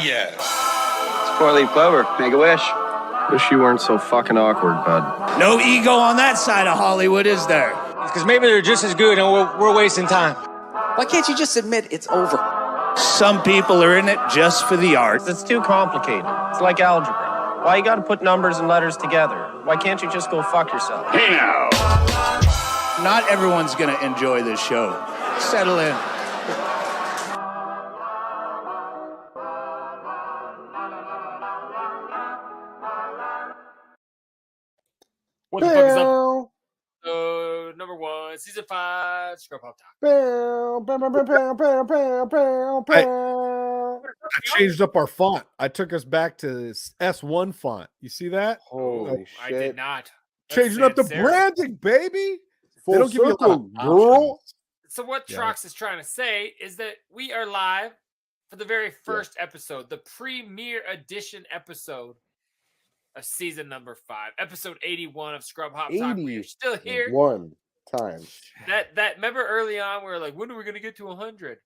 yes. It's four-leaf clover. Make a wish. Wish you weren't so fucking awkward, bud. No ego on that side of Hollywood, is there? Because maybe they're just as good and we're wasting time. Why can't you just admit it's over? Some people are in it just for the art. It's too complicated. It's like algebra. Why you gotta put numbers and letters together? Why can't you just go fuck yourself? Hey now. Not everyone's gonna enjoy this show. Settle in. What the fuck is up? Number 1, season 5, Scrub Hop Talk. I changed up our font. I took us back to this S1 font. You see that? Holy shit. I did not. Changing up the branding, baby. Full they don't give you a lot circle, of girl. options. So what Trox is trying to say is that we are live for the very first episode, the premiere edition episode of season number 5, episode 81 of Scrub Hop Talk. We're still here. One time. That remember early on we were like, when are we gonna get to 100?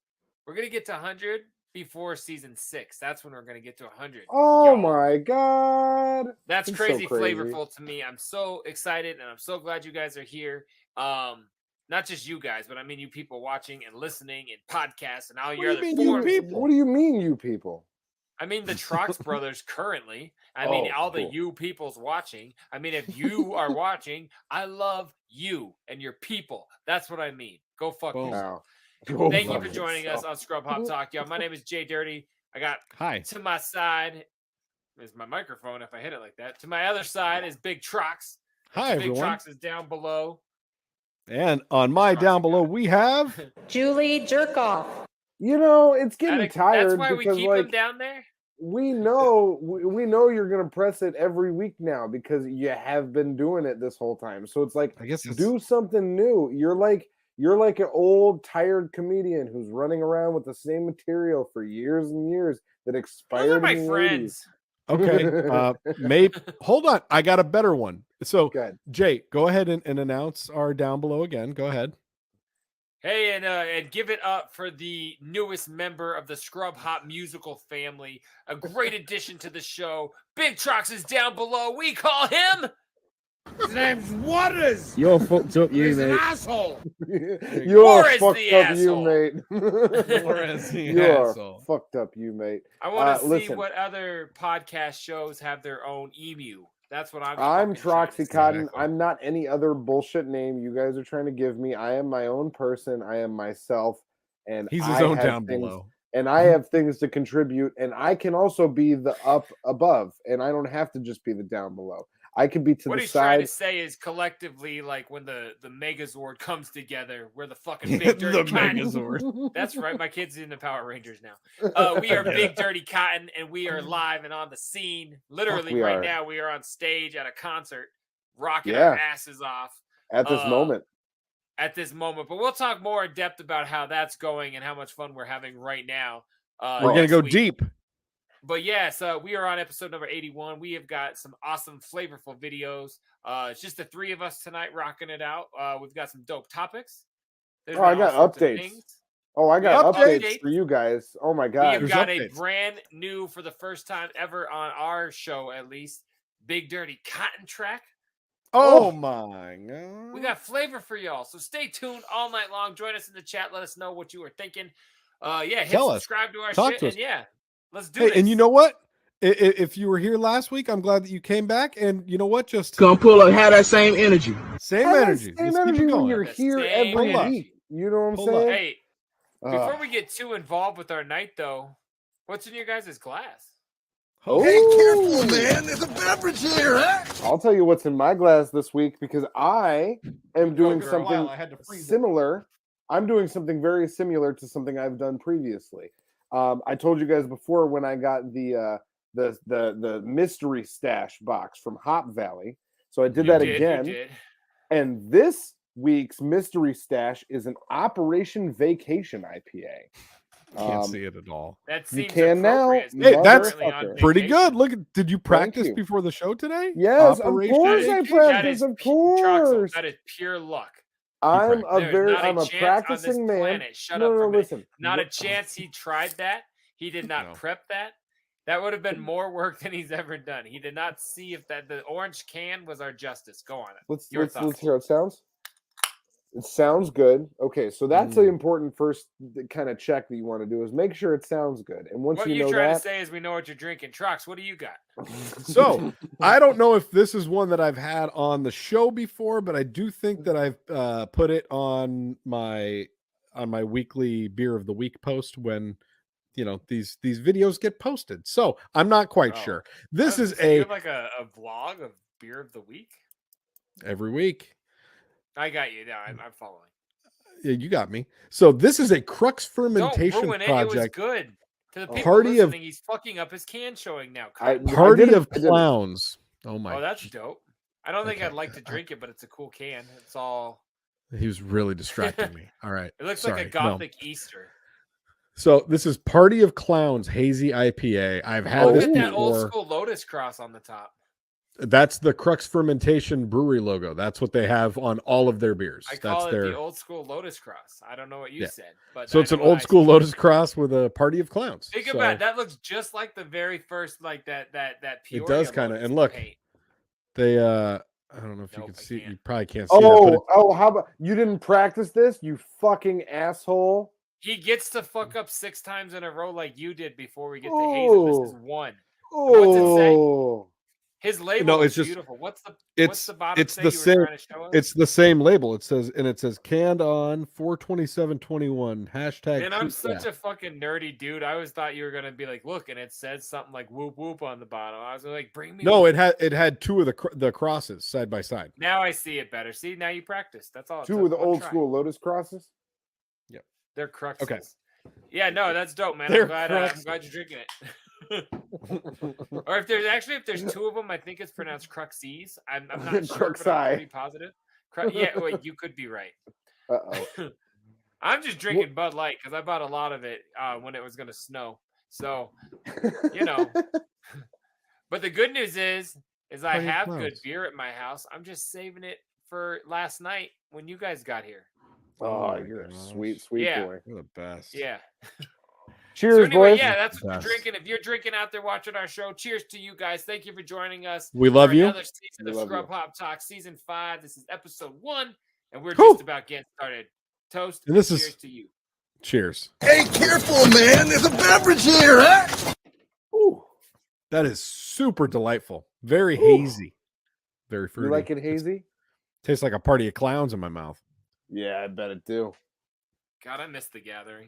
We're gonna get to 100 before season 6. That's when we're gonna get to 100. Oh my god. That's It's crazy, so crazy, flavorful to me. I'm so excited and I'm so glad you guys are here. Not just you guys, but I mean you people watching and listening and podcasts and all your other forms. What do you mean, you people? I mean the Trox brothers currently. I mean all the you peoples watching. I mean if you are watching, I love you and your people. That's what I mean. Go fuck yourself. Thank you for joining us on Scrub Hop Talk, y'all. My name is JDirty. I got to my side is my microphone if I hit it like that. To my other side is Big Trox. Hi, Big everyone. Trox is down below. And on my down below, we have Julie Jerkoff. You know, it's getting tired. That's why we because, keep him down there. We know you're gonna press it every week now because you have been doing it this whole time. So it's like, I guess do something new. You're like an old tired comedian who's running around with the same material for years and years that expired. Those are my in the friends. 80s. Okay. Hold on. I got a better one. So, Good. Jay, go ahead and announce our down below again. Go ahead. Hey, and give it up for the newest member of the Scrub Hop musical family. A great addition to the show. Big Trox is down below. We call him. His name's Waters. You're fucked up, you, He's an mate. asshole. You're Boris fucked the up, asshole. you mate. Boris the You're asshole. fucked up, you mate. I want to see listen. what other podcast shows have their own emu. That's what I'm I'm fucking trying to Troxy see. Cotton. Exactly. I'm not any other bullshit name you guys are trying to give me. I am my own person. I am myself, and He's his I own have down things, below. and I have things to contribute, and I can also be the up above, and I don't have to just be the down below. I could be to What the he's trying to side. say is collectively, like when the Megazord comes together, we're the fucking Big Dirty Cotton. Megazord. That's right. My kid's in the Power Rangers now. We are Big Dirty Cotton, and we are live and on the scene. Literally, we right are. now, we are on stage at a concert, rocking our asses off At this moment. At this moment, but we'll talk more in depth about how that's going and how much fun we're having right now. We're going to go deep. But yes, we are on episode number 81. We have got some awesome, flavorful videos. It's just the three of us tonight rocking it out. We've got some dope topics. There's I been got all sorts of updates. things. Oh, I got We have updates for you guys. Oh my We god. have got a brand new, for the first time ever on our show at least, Big Dirty Cotton track. Oh my god. We got flavor for y'all. So stay tuned all night long. Join us in the chat. Let us know what you are thinking. Hit Tell us. subscribe to our Talk shit. to us. And yeah, let's do Hey, this. and you know what? If you were here last week, I'm glad that you came back. And you know what? Just Gonna pull up, have that same energy. same Have that energy. Same Just keep energy it when going. you're The here same every energy. week. You know what I'm Pull up. saying? Hey, before we get too involved with our night, though, what's in your guys' glass? Oh, Hey, careful, man. There's a beverage here, huh? I'll tell you what's in my glass this week because I am doing girl. something I had to freeze it. similar. I'm doing something very similar to something I've done previously. I told you guys before when I got the mystery stash box from Hop Valley. So I did that again. And this week's mystery stash is an Operation Vacation IPA. Can't see it at all. That You seems can now. appropriate. Hey, that's Currently on pretty vacation. good. Look, did you practice you. before the show today? Yes, Operation of course I Vacation? practice. Of Troxel, course. that is pure luck. I'm There's I'm a chance on this practicing man. planet. Shut No, up no, for a minute. listen. Not a chance he tried that. He did not No. prep that. That would have been more work than he's ever done. He did not see if the orange can was our justice. Go on it. Let's hear how it sounds. It sounds good. Okay, so that's the important first kind of check that you want to do is make sure it sounds good. And once what you know trying that, to say is we know what you're drinking. Trox, what do you got? So I don't know if this is one that I've had on the show before, but I do think that I've put it on my weekly beer of the week post when these videos get posted. So I'm not quite sure. This is you have like a vlog of beer of the week every week. I got you. No, I'm following. Yeah, you got me. So this is a crux fermentation Don't ruin it. project. It was good. To the people Party listening, he's fucking up his can showing now. Party of Clowns. Oh my! Oh, that's dope. I don't think I'd like to drink it, but it's a cool can. It's all. He was really distracting me. All right. It looks like a gothic Easter. So this is Party of Clowns Hazy IPA. I've had this before. That old school Lotus cross on the top. That's the Crux Fermentation Brewery logo. That's what they have on all of their beers. I call it the old school Lotus Cross. I don't know what you said, but so it's an old school Lotus Cross with a Party of Clowns. Think about it. That looks just like the very first, like that Peoria. It does kind of. And look, paint. they I don't know if you can see. You probably can't see. How about you didn't practice this? You fucking asshole. He gets to fuck up 6 times in a row like you did before we get to Hazel. This is 1. What's it say? His label is beautiful. What's the bottom it's the same. It's the same label. It says canned on 4/27/21 hashtag. And I'm such a fucking nerdy dude. I always thought you were gonna be like, look, and it said something like whoop whoop on the bottom. I was like, bring me. No, it had 2 of the crosses side by side. Now I see it better. See, now you practice. That's all. 2 of the old school Lotus crosses. Yep, they're cruxes. Okay. Yeah, no, that's dope, man. I'm glad you're drinking it. Or if there's 2 of them, I think it's pronounced Cruxies. I'm not sure, but I'm pretty positive. Yeah, wait, you could be right. I'm just drinking Bud Light because I bought a lot of it when it was going to snow. So, But the good news is I have good beer at my house. I'm just saving it for last night when you guys got here. Oh, you're a sweet boy. You're the best. Yeah. Cheers, so anyway, boys. Yeah, that's what we're drinking. If you're drinking out there watching our show, cheers to you guys. Thank you for joining us. We love you. Another season of Scrub Hop Talk, season 5. This is episode 1, and we're just about getting started. Toast. And this cheers is to you. Cheers. Hey, careful, man. There's a beverage here, huh? Ooh, that is super delightful. Very hazy. Very fruity. You like it hazy? Tastes like a party of clowns in my mouth. Yeah, I bet it do. God, I missed the gathering.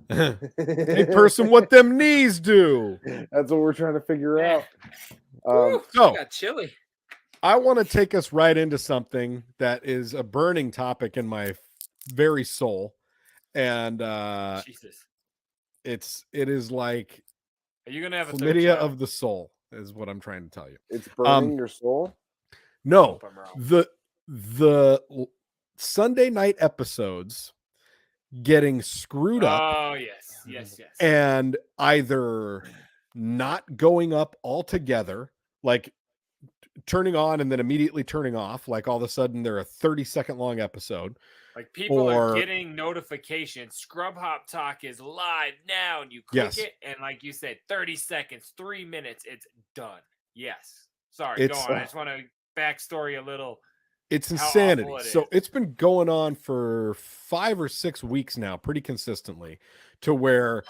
Hey, person, what them knees do? That's what we're trying to figure out. So got chilly. I want to take us right into something that is a burning topic in my very soul, and Jesus, it is like, are you gonna have a chlamydia of the soul? Is what I'm trying to tell you. It's burning your soul. No, the Sunday night episodes getting screwed up. Oh, yes. And either not going up altogether, like turning on and then immediately turning off, like all of a sudden they're a 30-second long episode. Like people are getting notifications. Scrub Hop Talk is live now, and you click it, and like you said, 30 seconds, 3 minutes, it's done. Yes. Sorry, go on. I just want to backstory a little. It's insanity. So it's been going on for 5 or 6 weeks now, pretty consistently, to where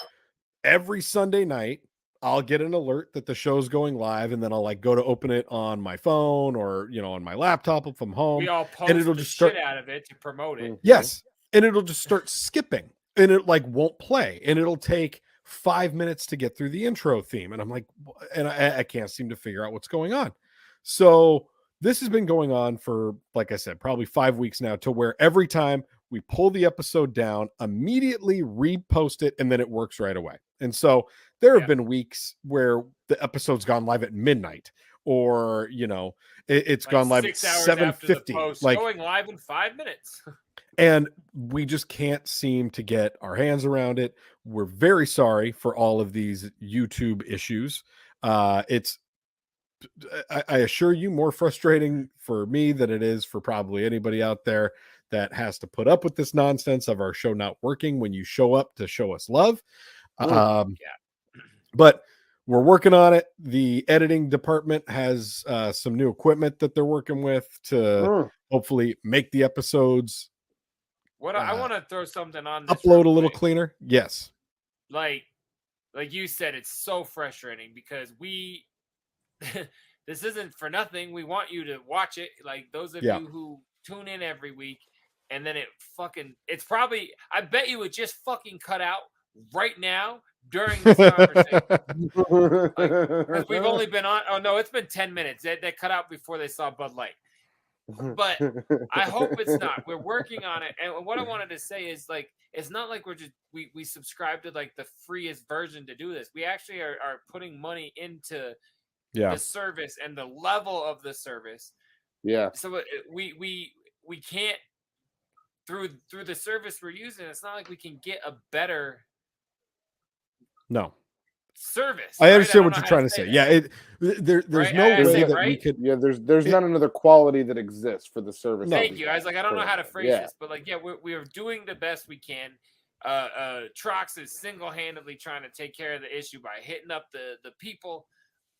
every Sunday night I'll get an alert that the show's going live, and then I'll like go to open it on my phone or on my laptop from home. We all post and it'll the just start shit out of it to promote it. Yes, and it'll just start skipping, and it like won't play, and it'll take 5 minutes to get through the intro theme, and I'm like, and I can't seem to figure out what's going on. So this has been going on for, like I said, probably 5 weeks now, to where every time we pull the episode down, immediately repost it, and then it works right away. And so there have been weeks where the episode's gone live at midnight, or it's like gone live at 7:50, like going live in 5 minutes. And we just can't seem to get our hands around it. We're very sorry for all of these YouTube issues. It's, I assure you, more frustrating for me than it is for probably anybody out there that has to put up with this nonsense of our show not working when you show up to show us love. But we're working on it. The editing department has some new equipment that they're working with to hopefully make the episodes. What I want to throw something on this upload a little cleaner. Yes. Like you said, it's so frustrating because this isn't for nothing. We want you to watch it. Like those of you who tune in every week, and then it's probably, I bet you it just fucking cut out right now during this conversation. Like, we've only been on, oh no, it's been 10 minutes. They cut out before they saw Bud Light. But I hope it's not. We're working on it. And what I wanted to say is, like, it's not like we're just we subscribe to like the freest version to do this. We actually are putting money into the service and the level of the service. Yeah. So we can't through the service we're using. It's not like we can get a better service. I understand what you're trying to say. Yeah, there's no way that we could. Yeah, there's not another quality that exists for the service. Thank you. I was like, I don't know how to phrase this, but like, we are doing the best we can. Trox is single-handedly trying to take care of the issue by hitting up the people.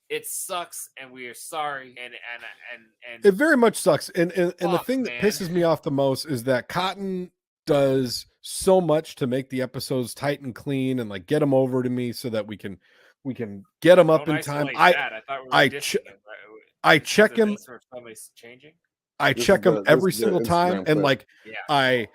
It sucks, and we are sorry, and it very much sucks. And the thing that pisses me off the most is that Cotton does so much to make the episodes tight and clean and like get them over to me so that we can get them up in time. I check him. I check them every single time, and like I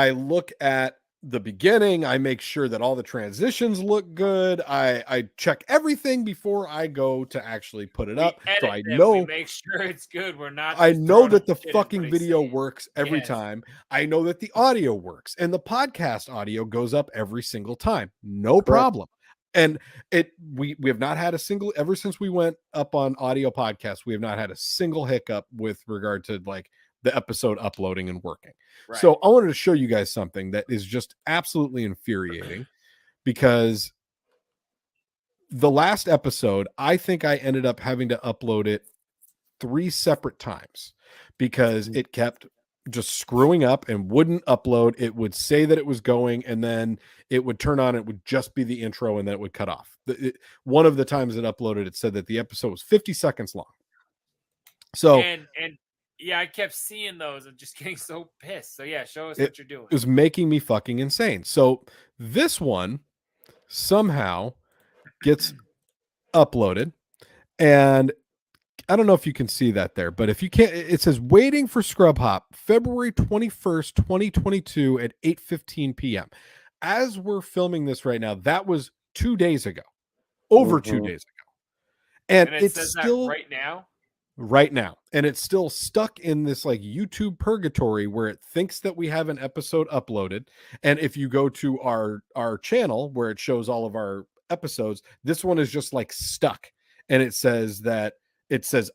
look at the beginning. I make sure that all the transitions look good. I check everything before I go to actually put it up, so I know. Make sure it's good. We're not. I know that the fucking video works every time. I know that the audio works, and the podcast audio goes up every single time. No problem. And we have not had a single, ever since we went up on audio podcasts, we have not had a single hiccup with regard to like the episode uploading and working. Right. So I wanted to show you guys something that is just absolutely infuriating, because the last episode, I think I ended up having to upload it 3 separate times because it kept just screwing up and wouldn't upload. It would say that it was going, and then it would turn on. It would just be the intro, and then it would cut off. One of the times it uploaded, it said that the episode was 50 seconds long. So and yeah, I kept seeing those and just getting so pissed. So yeah, show us what you're doing. It was making me fucking insane. So this one somehow gets uploaded, and I don't know if you can see that there, but if you can't, it says waiting for Scrub Hop, February 21st, 2022 at 8:15 p.m. As we're filming this right now, that was 2 days ago, over 2 days ago. And it says still that right now. And it's still stuck in this like YouTube purgatory where it thinks that we have an episode uploaded. And if you go to our channel where it shows all of our episodes, this one is just like stuck. And it says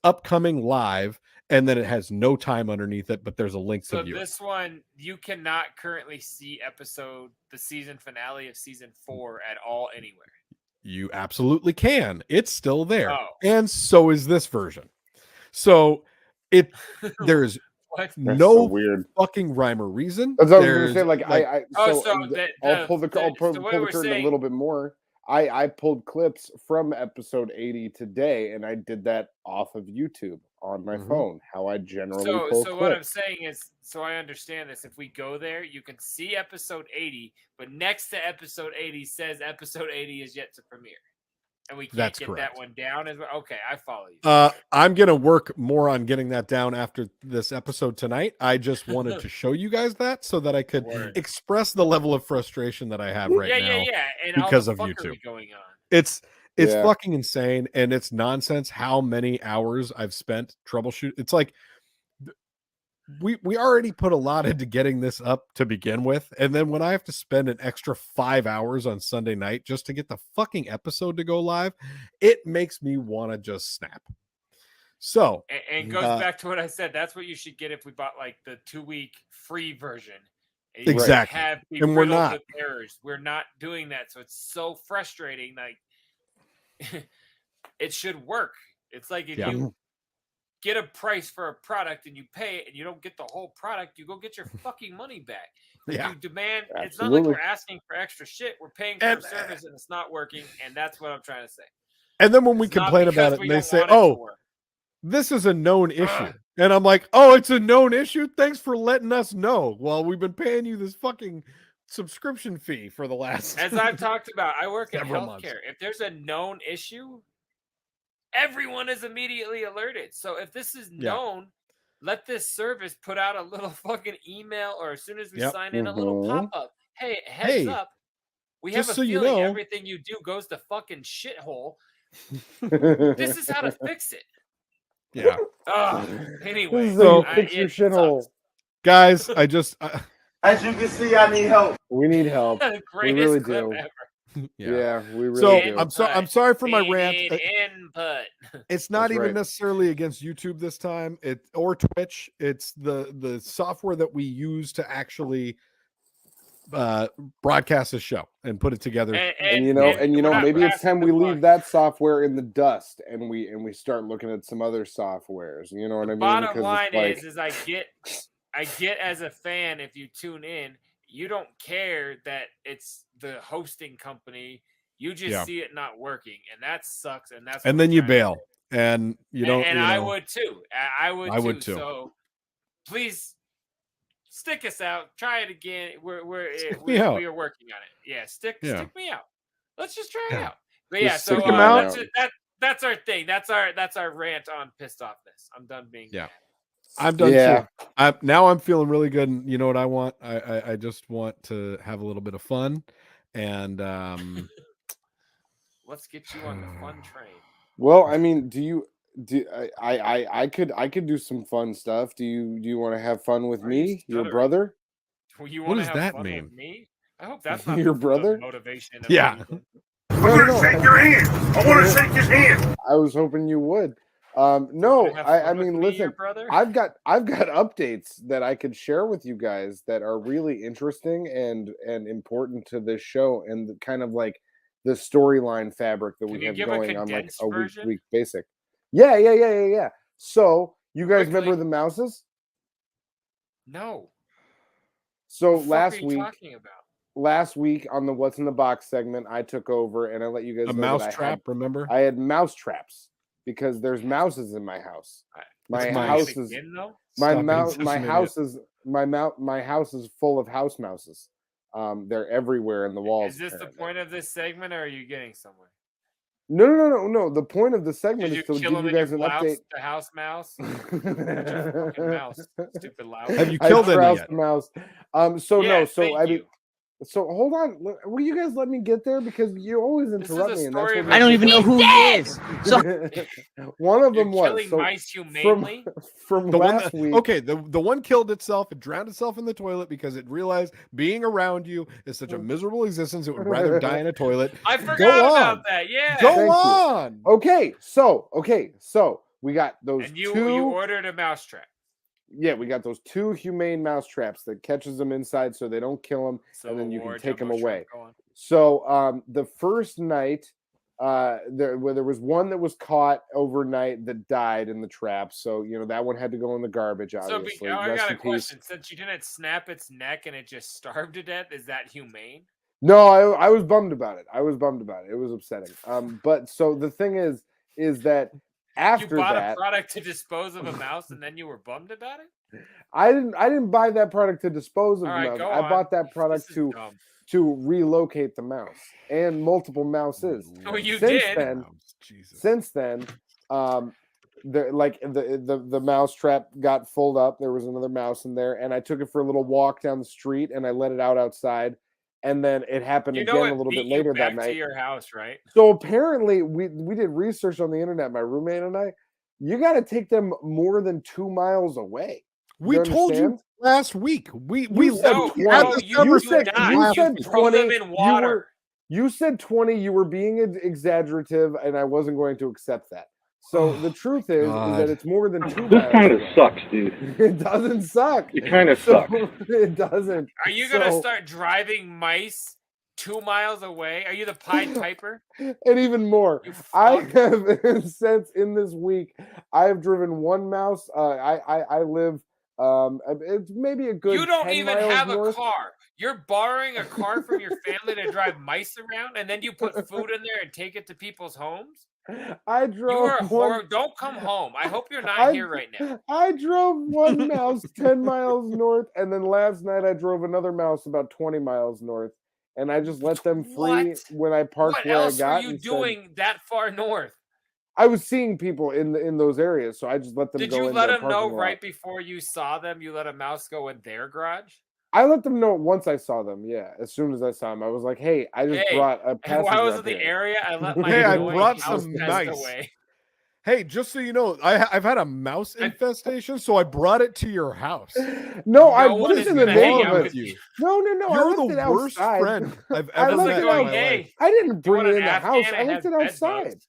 upcoming live, and then it has no time underneath it, but there's a link to view. So this one, you cannot currently see the season finale of season 4 at all anywhere. You absolutely can. It's still there. Oh. And so is this version. So there's no weird fucking rhyme or reason. That's what I was going to say. Like, I'll pull the curtain a little bit more. I pulled clips from episode 80 today, and I did that off of YouTube on my phone. How I generally pull clips. What I'm saying is, so I understand this. If we go there, you can see episode 80, but next to episode 80 says episode 80 is yet to premiere. And we can't get that one down as well. Okay, I follow you. I'm gonna work more on getting that down after this episode tonight. I just wanted to show you guys that so that I could express the level of frustration that I have now. And because of YouTube. Going on. It's fucking insane, and it's nonsense how many hours I've spent troubleshooting. It's like we already put a lot into getting this up to begin with, and then when I have to spend an extra 5 hours on Sunday night just to get the fucking episode to go live, it makes me want to just snap. So and goes back to what I said. That's what you should get if we bought like the 2-week free version. Exactly. And we're not. We're not doing that, so it's so frustrating. Like it should work. It's like if you get a price for a product and you pay it and you don't get the whole product, you go get your fucking money back. You demand. Absolutely. It's not like we're asking for extra shit. We're paying for a service and it's not working, and that's what I'm trying to say. And then when we It's not complain because about it, we they don't say, want it to "Oh, work." this is a known issue," and I'm like, "Oh, it's a known issue. Thanks for letting us know." Well, we've been paying you this fucking subscription fee for the last. As I've talked about, I work in Several months. healthcare. If there's a known issue, everyone is immediately alerted. So if this is known, let this service put out a little fucking email, or as soon as we sign in, a little pop-up. Hey, heads up. We have a feeling everything you do goes to fucking shithole. This is how to fix it. Yeah. Anyway, so fix your shithole. Guys, I just As you can see, I need help. We need help. We really do. Yeah, we really do. I'm sorry for my rant. Input. It's not That's even right. necessarily against YouTube this time. Or Twitch. It's the software that we use to actually broadcast a show and put it together. And you know, maybe it's time we leave that software in the dust and we start looking at some other softwares. You know what I mean? Bottom line is I get as a fan, if you tune in, you don't care that it's the hosting company. You just see it not working, and that sucks. And then you bail, and you don't. And you know, I would too. I would too. too. So please stick us out. Try it again. We are working on it. Yeah, stick me out. Let's just try it out. But Just so stick 'em out. that's our thing. That's our rant on pissed offness. I'm done being mad. I'm done too. Now I'm feeling really good. And you know what I want? I just want to have a little bit of fun, and let's get you on the fun train. Well, I mean, I could do some fun stuff. Do you want to have fun with me, your brother? Well, you what want does to have that fun mean? with me? I hope that's not Your the brother? motivation. Of Yeah. I want to shake your hand. I want to shake his hand. I was hoping you would. No, I mean, me, listen, brother? I've got updates that I could share with you guys that are really interesting and important to this show and kind of like the storyline fabric that we have going on like a week basic. Yeah. So you guys remember the mouses? No. So What last are you week, talking about? last week on the What's in the Box segment, I took over and I let you guys a know mouse that trap. Remember? I had mouse traps because there's mouses in my house. My house is my house is full of house mouses. They're everywhere in the walls. Is this the point of this segment, or are you getting somewhere? No. The point of the segment is to give you guys an update. The house mouse. Mouse. Stupid loud. Have you killed any yet? Mouse. So hold on. Will you guys let me get there because you always interrupt me? And that's what I don't even know who he is. So one of them was killing mice humanely. From The one last week. okay, the one killed itself. It drowned itself in the toilet because it realized being around you is such a miserable existence. It would rather die in a toilet. I forgot about that. Yeah. Go on. Okay, so we got those and you ordered a mousetrap. Yeah, we got those 2 humane mouse traps that catches them inside so they don't kill them, and then you can take them away. So the first night, there was one that was caught overnight that died in the trap. So that one had to go in the garbage. Obviously, I got a question. Since you didn't snap its neck and it just starved to death, is that humane? No, I was bummed about it. It was upsetting. But so the thing is that. After you bought that, a product to dispose of a mouse, and then you were bummed about it. I didn't buy that product to dispose of the mouse. I bought that product to relocate the mouse and multiple mouses. Oh, you since did. Since then, the mouse trap got filled up. There was another mouse in there, and I took it for a little walk down the street, and I let it out outside. And then it happened again a little bit later that night. To your house, right? So apparently, we did research on the internet. My roommate and I. You got to take them more than 2 miles away. We told you last week. You said 20. You said 20. You were being exaggerative, and I wasn't going to accept that. So the truth is that it's more than 2 miles. This kind of sucks, dude. It doesn't suck. It kind of sucks. It doesn't. Are you gonna start driving mice 2 miles away? Are you the Pied Piper? And even more, I have since in this week, I have driven 1 mouse. I live. It's maybe a good. You don't even have a car. You're borrowing a car from your family to drive mice around, and then you put food in there and take it to people's homes? I You drove are one. Don't come home. I hope you're not here right now. I drove one mouse 10 miles north, and then last night I drove another mouse about 20 miles north, and I just let them free when I parked What where else I got. were you doing that far north? I was seeing people in those areas, so I just let them Did go you in let their them know parking lot. right before you saw them, you let a mouse go in their garage? I let them know once I saw them. Yeah, as soon as I saw them, I was like, "Hey, I just brought a passenger." While I was up in the here." area, I let my Hey, I annoying brought house some pest mice. away. Hey, just so you know, I've had a mouse infestation, so I brought it to your house. No, I No one put is it in the gonna hang out neighborhood. with you. No, I You're left the it worst outside. friend I've I ever left met it in out. my life. I didn't Do you bring want it an in the house. Afghan I that left has it bed outside. bugs?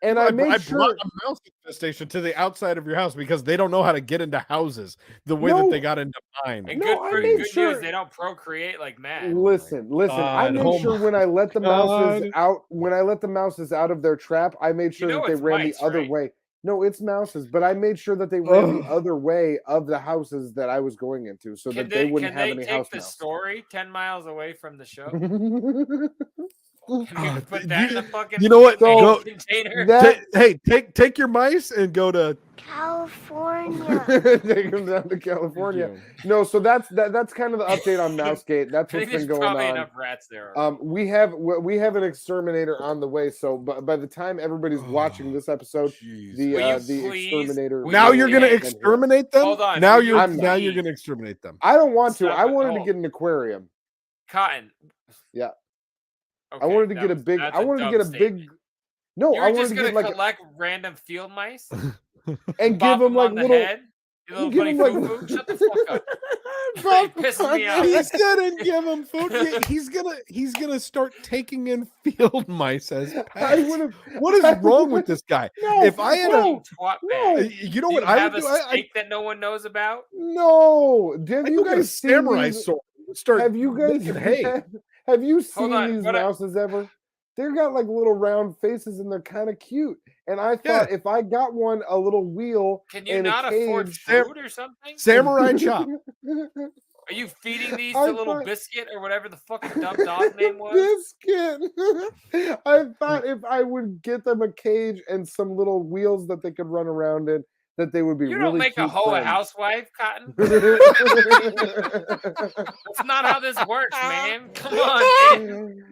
And I made sure brought a mouse infestation to the outside of your house because they don't know how to get into houses the way that they got into mine. And No, I made good sure. news, they don't procreate like mad. Listen. I made sure when I let the mouses out, out of their trap, I made sure that they it's ran mice, the other right? way. No, it's mouses, but I made sure that they ran the other way of the houses that I was going into, so that they wouldn't have any house take the mouse. story 10 miles away from the show? Can we put that in the fucking You know what? Go container? hey, take your mice and go to California. Take them down to California. No, so that's kind of the update on Mousegate. That's I what's think been there's going probably on. enough rats there. We have an exterminator on the way. So, by the time everybody's watching this episode, the exterminator. Now you're gonna will have been here. exterminate them. Hold on. Now will you you're gonna exterminate them. I don't want to. Stop I it. wanted to get an aquarium. Cotton. Yeah. Okay, I wanted to get a big. that's I wanted to dumb get a statement. big. No, You're I wanted just to gonna get like collect random field mice and bop give them like on the little. head. You little give buddy 'em, like- foo-foo. Shut the fuck up. It pisses me off. He's gonna give them food. He's gonna start taking in field mice as pets. What is wrong with this guy? No, if I had Fucking twat no. bag. you know Do what you I have would do? a steak that no one knows about? No, have I you go get a guys seen samurai these? sword. Start Have you guys? making hay. Have you Hold seen on, these what I- mouses ever? They've got like little round faces and they're kind of cute. And I thought if I got one a little wheel, Can you and not a afford cage, food or something? Samurai chop. Are you feeding these I to little thought- biscuit or whatever the fucking dumb dog name was? Biscuit. I thought if I would get them a cage and some little wheels that they could run around in, that they would be You really don't make a cute hoe a friends. housewife, Cotton. That's not how this works, man. Come on, man.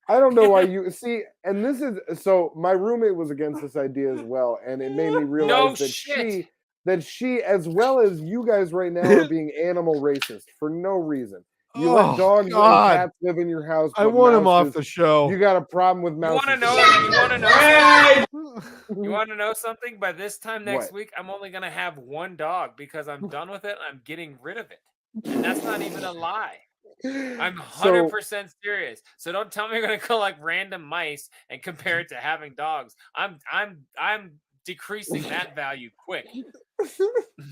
I don't know why you see, and this is so. My roommate was against this idea as well, and it made me realize that she, as well as you guys right now, are being animal racist for no reason. You let dogs and cats live in your house. I but want him off mouses, the show. You got a problem with You mouses. want to know? You want to know something? By this time next week, I'm only gonna have one dog because I'm done with it. I'm getting rid of it, and that's not even a lie. I'm 100% serious. So don't tell me you're gonna collect random mice and compare it to having dogs. I'm decreasing that value quick.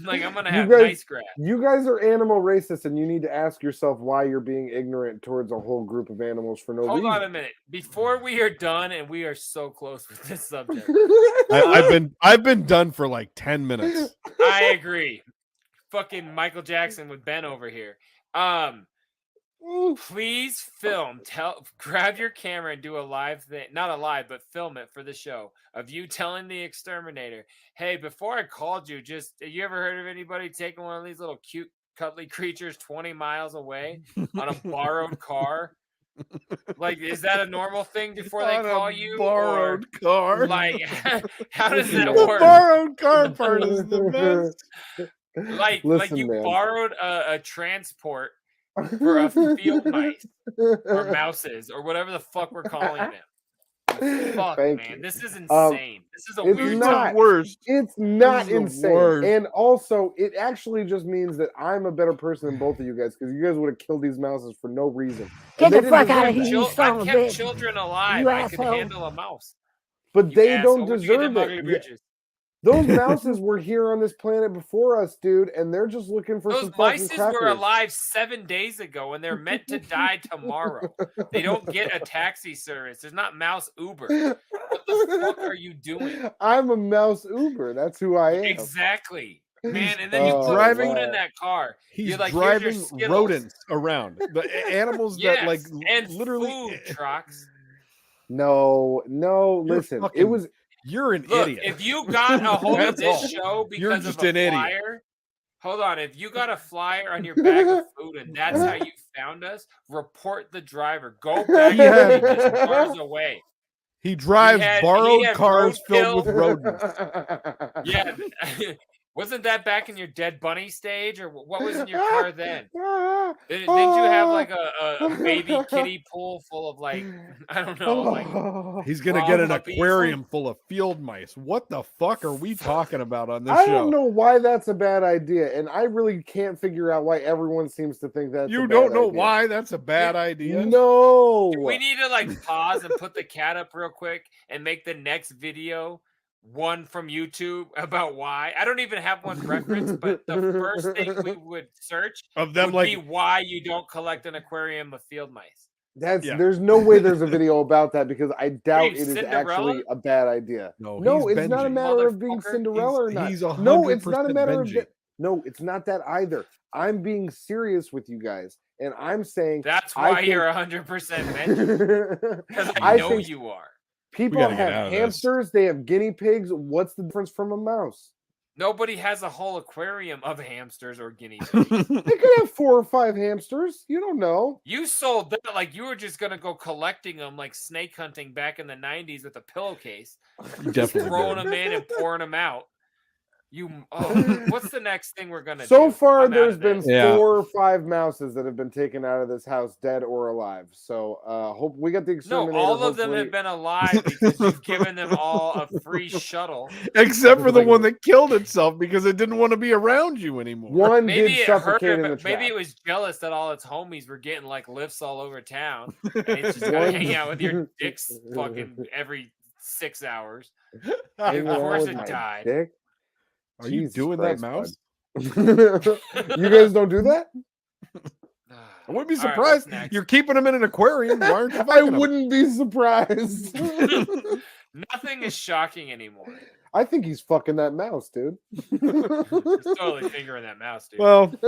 Like I'm gonna have nice grass. You guys are animal racists, and you need to ask yourself why you're being ignorant towards a whole group of animals for no reason. Hold on a minute. Before we are done, and we are so close with this subject. I've been done for like 10 minutes. I agree. Fucking Michael Jackson with Ben over here. Please grab your camera and do a live thing, not a live, but film it for the show of you telling the exterminator, hey, before I called you, have you ever heard of anybody taking one of these little cute cuddly creatures 20 miles away on a borrowed car? Like, is that a normal thing before they call you? Borrowed car. Like, how does that The work? borrowed car part is the best. Like you man. borrowed a transport for a field mice or mouses or whatever the fuck we're calling them. Fuck, man. This is insane. This is a weird not, worst. It's not the insane. worst. And also, it actually just means that I'm a better person than both of you guys because you guys would have killed these mouses for no reason. Get the fuck out of here, you I son of a kept bitch. children alive. You I could asshole. handle a mouse. But they don't Where'd you get them deserve ugly it. bitches? Those mouses were here on this planet before us, dude, and they're just looking for Those some fucking mice were crackers. alive 7 days ago, and they're meant to die tomorrow. They don't get a taxi service. There's not mouse Uber. What the fuck are you doing? I'm a mouse Uber. That's who I am. Exactly. man, and then you put driving- food in that car. He's You're like, "Here's your driving Skittles." rodents around. The animals that like and literally. food trucks. No, You're listen, it fucking- was You're an Look, idiot. if you got a hold of That's all. this show You're because just of a an idiot. flyer, hold on. If you got a flyer on your bag of food and that's how you found us, report the driver. Go back had- 50 cars away. He drives he borrowed had cars filled with roadkill. rodents. Yeah. Wasn't that back in your Dead Bunny stage, or what was in your car then? Didn't you have like a baby kiddie pool full of like, I don't know, like He's gonna get an puppies? aquarium full of field mice. What the fuck are we talking about on this I show? don't know why that's a bad idea, and I really can't figure out why everyone seems to think that's. You a don't bad know idea. why that's a bad idea? No, We need to like pause and put the cat up real quick and make the next video one from YouTube about why. I don't even have one reference, but the first thing we would search Of them would like be why you don't collect an aquarium of field mice. There's no way there's a video about that because I doubt you, it is Cinderella? actually a bad idea. No, No, he's it's not a Benji. matter of being Motherfucker. Cinderella or not. He's No, it's not a 100% matter of Benji. that. No, it's not that either. I'm being serious with you guys, and I'm saying That's I why think- you're 100% Benji. Because I know think you are. people gotta get out have of this. hamsters, they have guinea pigs. What's the difference from a mouse? Nobody has a whole aquarium of hamsters or guinea pigs. They could have 4 or 5 hamsters. You don't know. You sold that like you were just gonna go collecting them like snake hunting back in the 90s with a pillowcase, You definitely throwing did. them in and pouring them out. What's the next thing we're gonna do? So far, I'm out there's of been this. Yeah. 4 or 5 mouses that have been taken out of this house, dead or alive. So, hope we got the No, exterminator. all of them hopefully- have been alive because you've given them all a free shuttle. Except for the Like- one that killed itself because it didn't want to be around you anymore. One Maybe did it hurt suffocate in him. the Maybe trap. it was jealous that all its homies were getting like lifts all over town. And it's just gotta hang out with your dicks fucking every 6 hours. Hanging Of out course with it my died. dick? Are you Jesus doing Christ, that mouse? bud. You guys don't do that? I wouldn't be All right, surprised. what's next? You're keeping them in an aquarium. Why aren't you I fucking 'em? wouldn't be surprised. Nothing is shocking anymore. I think he's fucking that mouse, dude. He's totally fingering that mouse, dude. Well, this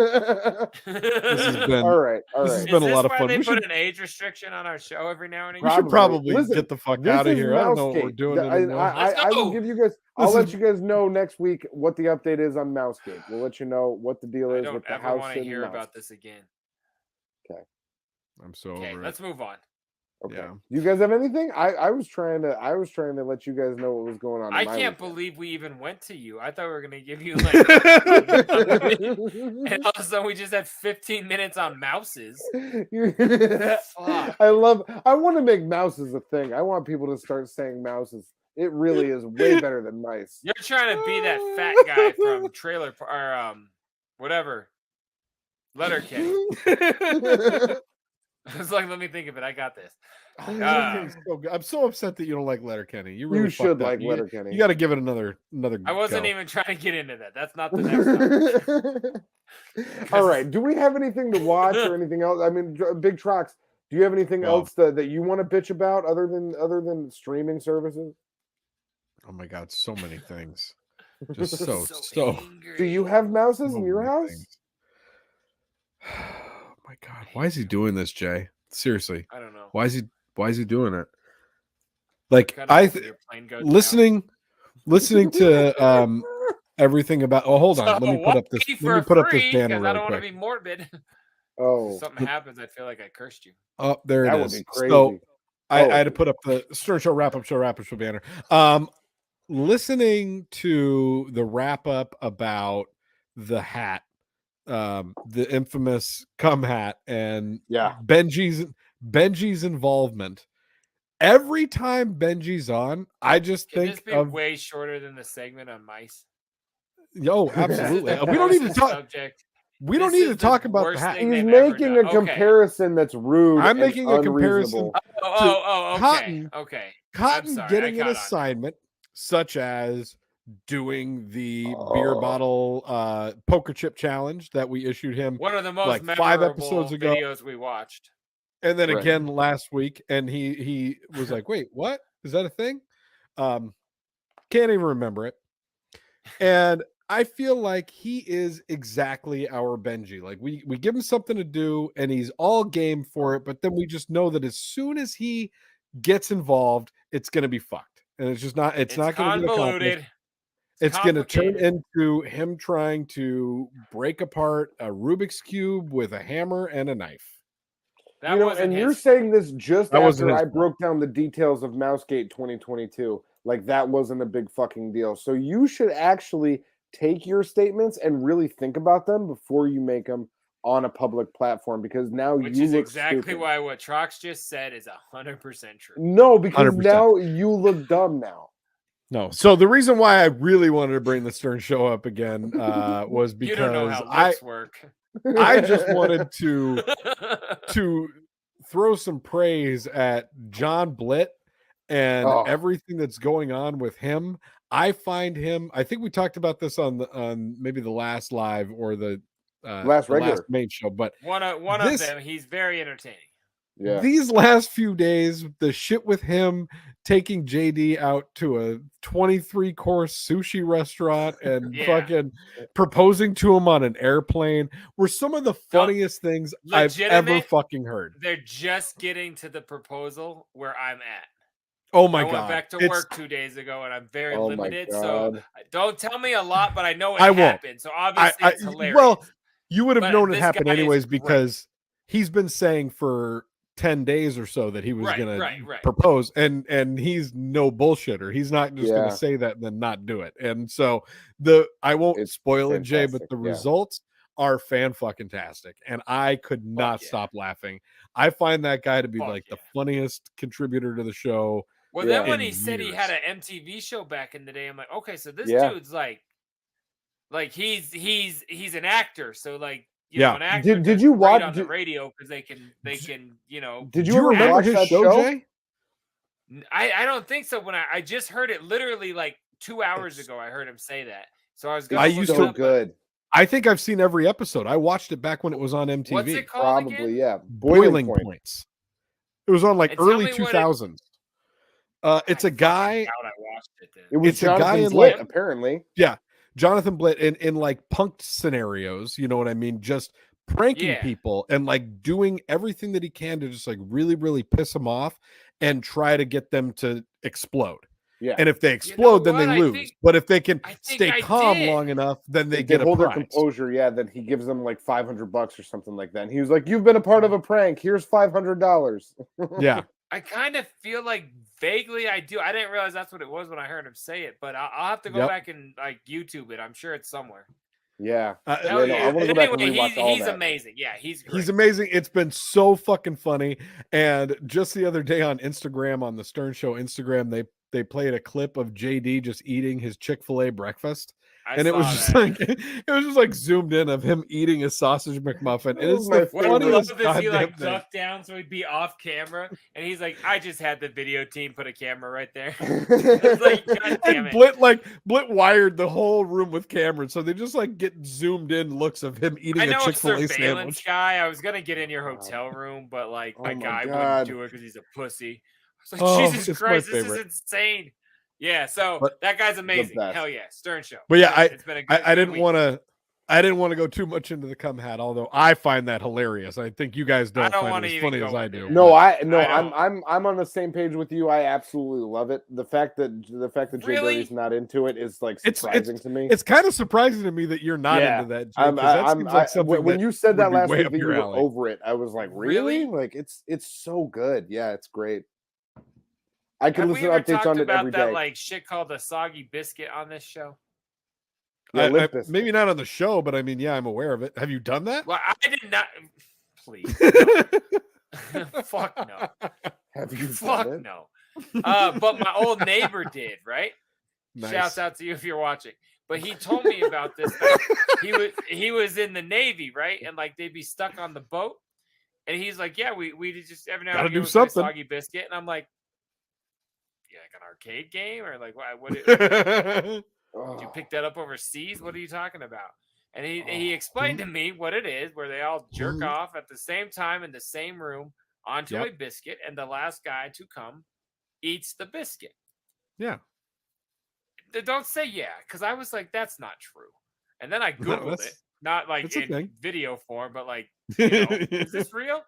has been- all right. All this right. has been a lot of why fun. They We put should- an age restriction on our show every now and we again. should probably Listen, get the fuck This out of is here. I don't know what we're Mousegate. doing I, anymore. Let's I will go. give you guys. I'll This let is- you guys know next week what the update is on Mousegate. We'll let you know what the deal I is don't with the ever house want to and hear mouse. about this again. I'm so Okay, over let's move on. Okay. Yeah. You guys have anything? I was trying to let you guys know what was going on. in I my can't weekend. believe we even went to you. I thought we were gonna give you like, and all of a sudden we just had 15 minutes on mouses. Fuck. I want to make mouses a thing. I want people to start saying mouses. It really is way better than mice. You're trying to be that fat guy from Trailer or whatever. Letterkenny. I was like, let me think of it. I got this. Letterkenny's so good. I'm so upset that you don't like Letterkenny. You really You should fucked up. like You- Letterkenny. You got to give it another. I wasn't go. even trying to get into that. That's not the next one. All right. Do we have anything to watch or anything else? I mean, Big Trox, do you have anything Well- else that you want to bitch about other than streaming services? Oh my god, so many things. Just so. angry. Do you have mouses so in your many house? things. Oh my god, why is he doing this, Jay? Seriously, I don't know. why is he doing it? Like Kinda I hope your plane goes down. listening to everything about. Oh, hold on. Let me put up this. Wait Let me for put up this free, banner 'cause I don't real want to quick. be morbid. Oh, If something happens, I feel like I cursed you. Oh, there that it would is. be crazy. So I Oh. had to put up the Stern Show wrap up show banner. Listening to the wrap up about the hat, the infamous cum hat, and Yeah. Benji's involvement. Every time Benji's on, I just Can think this be of way shorter than the segment on mice? yo, This is absolutely. the We don't need to grossest talk. subject. We don't This need is to the talk about the worst hat. thing He's they've ever making done. a Okay. comparison that's rude. I'm and making a comparison. unreasonable. Okay. Cotton- Okay. Cotton sorry, I getting an caught on. assignment, such as doing the beer bottle poker chip challenge that we issued him, One of the most like 5 memorable episodes ago. videos we watched. and then Right. again last week, and he was like, "Wait, what? Is that a thing?" Can't even remember it. And I feel like he is exactly our Benji. Like we give him something to do and he's all game for it, but then we just know that as soon as he gets involved, it's going to be fucked. And it's not going to be convoluted. It's going to turn into him trying to break apart a Rubik's Cube with a hammer and a knife. And you're saying this just after I broke down the details of Mousegate 2022. Like that wasn't a big fucking deal. So you should actually take your statements and really think about them before you make them on a public platform, because now Which you is look exactly stupid. why what Trox just said is 100% true. No, because 100%. now you look dumb now. No. So the reason why I really wanted to bring the Stern Show up again was because you don't know how lips work. I just wanted to throw some praise at John Blitt and everything that's going on with him. I find him. I think we talked about this on maybe the last live or the last main show, but one of them. He's very entertaining. Yeah. These last few days, the shit with him taking JD out to a 23-course sushi restaurant and fucking proposing to him on an airplane were some of the funniest things I've ever fucking heard. They're just getting to the proposal where I'm at. Oh my God. I went back to work 2 days ago and I'm very limited. So don't tell me a lot, but I know it happened. So obviously it's hilarious. Well, you would have known it happened anyways because he's been saying for 10 days or so that he was going to propose, and he's no bullshitter. He's not just going to say that and then not do it. And so I won't spoil it, Jay, but the results are fan-fucking-tastic, and I could not stop laughing. I find that guy to be the funniest contributor to the show. Well, then when he said he had an MTV show back in the day, I'm like, okay, so this dude's like he's an actor, so you know, an actor did you watch on the radio because they can Did you remember his show, Jay? I don't think so. When I just heard it literally 2 hours ago, I heard him say that. So I was good. I think I've seen every episode. I watched it back when it was on MTV. What's it called Probably, again? Boiling Points. It was on early 2000s. It's a guy. I watched it then. It was Jonathan Blitt, apparently. Yeah. Jonathan Blitt in punked scenarios, you know what I mean? Just pranking people and doing everything that he can to just really, really piss them off and try to get them to explode. Yeah. And if they explode, then they lose. But if they can stay calm long enough, then they get hold a their prize. Composure. Yeah. Then he gives them $500 or something like that. And he was like, "You've been a part of a prank. Here's $500." Yeah. I kind of feel like vaguely I do. I didn't realize that's what it was when I heard him say it, but I'll have to go back and YouTube it. I'm sure it's somewhere. Yeah. I want to go back and rewatch all he's amazing. Yeah, he's great. He's amazing. It's been so fucking funny. And just the other day on Instagram, on the Stern Show Instagram, they played a clip of JD just eating his Chick-fil-A breakfast. And it was just zoomed in of him eating a sausage McMuffin. And it's the funniest. He ducked down so he'd be off camera, and he's like, "I just had the video team put a camera right there." God damn it. Blitt wired the whole room with cameras, so they just get zoomed in looks of him eating a Chick-fil-A sandwich. Guy, I was gonna get in your hotel room, but a guy wouldn't do it because he's a pussy. I was like, Jesus Christ, this is insane. Yeah, so that guy's amazing. Hell yeah, Stern Show. But yeah, it's been a good I didn't want to go too much into the cum hat, although I find that hilarious. I think you guys don't find it as funny as I do. I'm on the same page with you. I absolutely love it. The fact that JDirty's not into it is surprising to me. It's kind of surprising to me that you're not into that. When you said that last week that you were over it, I was like, really? It's so good. Yeah, it's great. I can listen to updates on it every day. That shit called the soggy biscuit on this show? Yeah, maybe not on the show, but I mean, yeah, I'm aware of it. Have you done that? Well, I did not. Please, no. Fuck no. Have you? Fuck no. But my old neighbor did. Right. Nice. Shouts out to you if you're watching. But he told me about this. He was in the Navy, right? And they'd be stuck on the boat, and he's like, "Yeah, we just every now and again do something soggy biscuit," and I'm like. An arcade game or what did you pick that up overseas? What are you talking about? And he explained to me what it is, where they all jerk off at the same time in the same room onto a biscuit, and the last guy to come eats the biscuit. Yeah. don't say yeah, because I was like, that's not true. And then I Googled it, not like in video form, but like, is this real?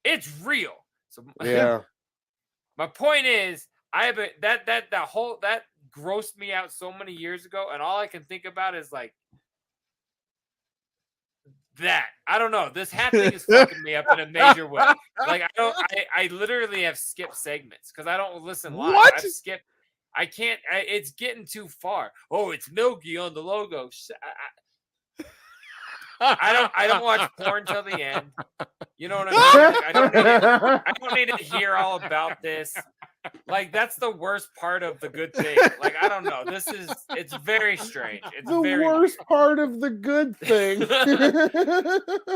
It's real. So yeah. My point is, I have that grossed me out so many years ago, and all I can think about is like that. I don't know. This hat thing is fucking me up in a major way. Like I literally have skipped segments because I don't listen live. What? I've skipped. I can't. It's getting too far. Oh, it's Milky on the logo. I don't watch porn till the end. You know what I mean? Like, I don't need to hear all about this. Like, that's the worst part of the good thing. Like, I don't know. It's very strange. It's the very worst weird. part of the good thing.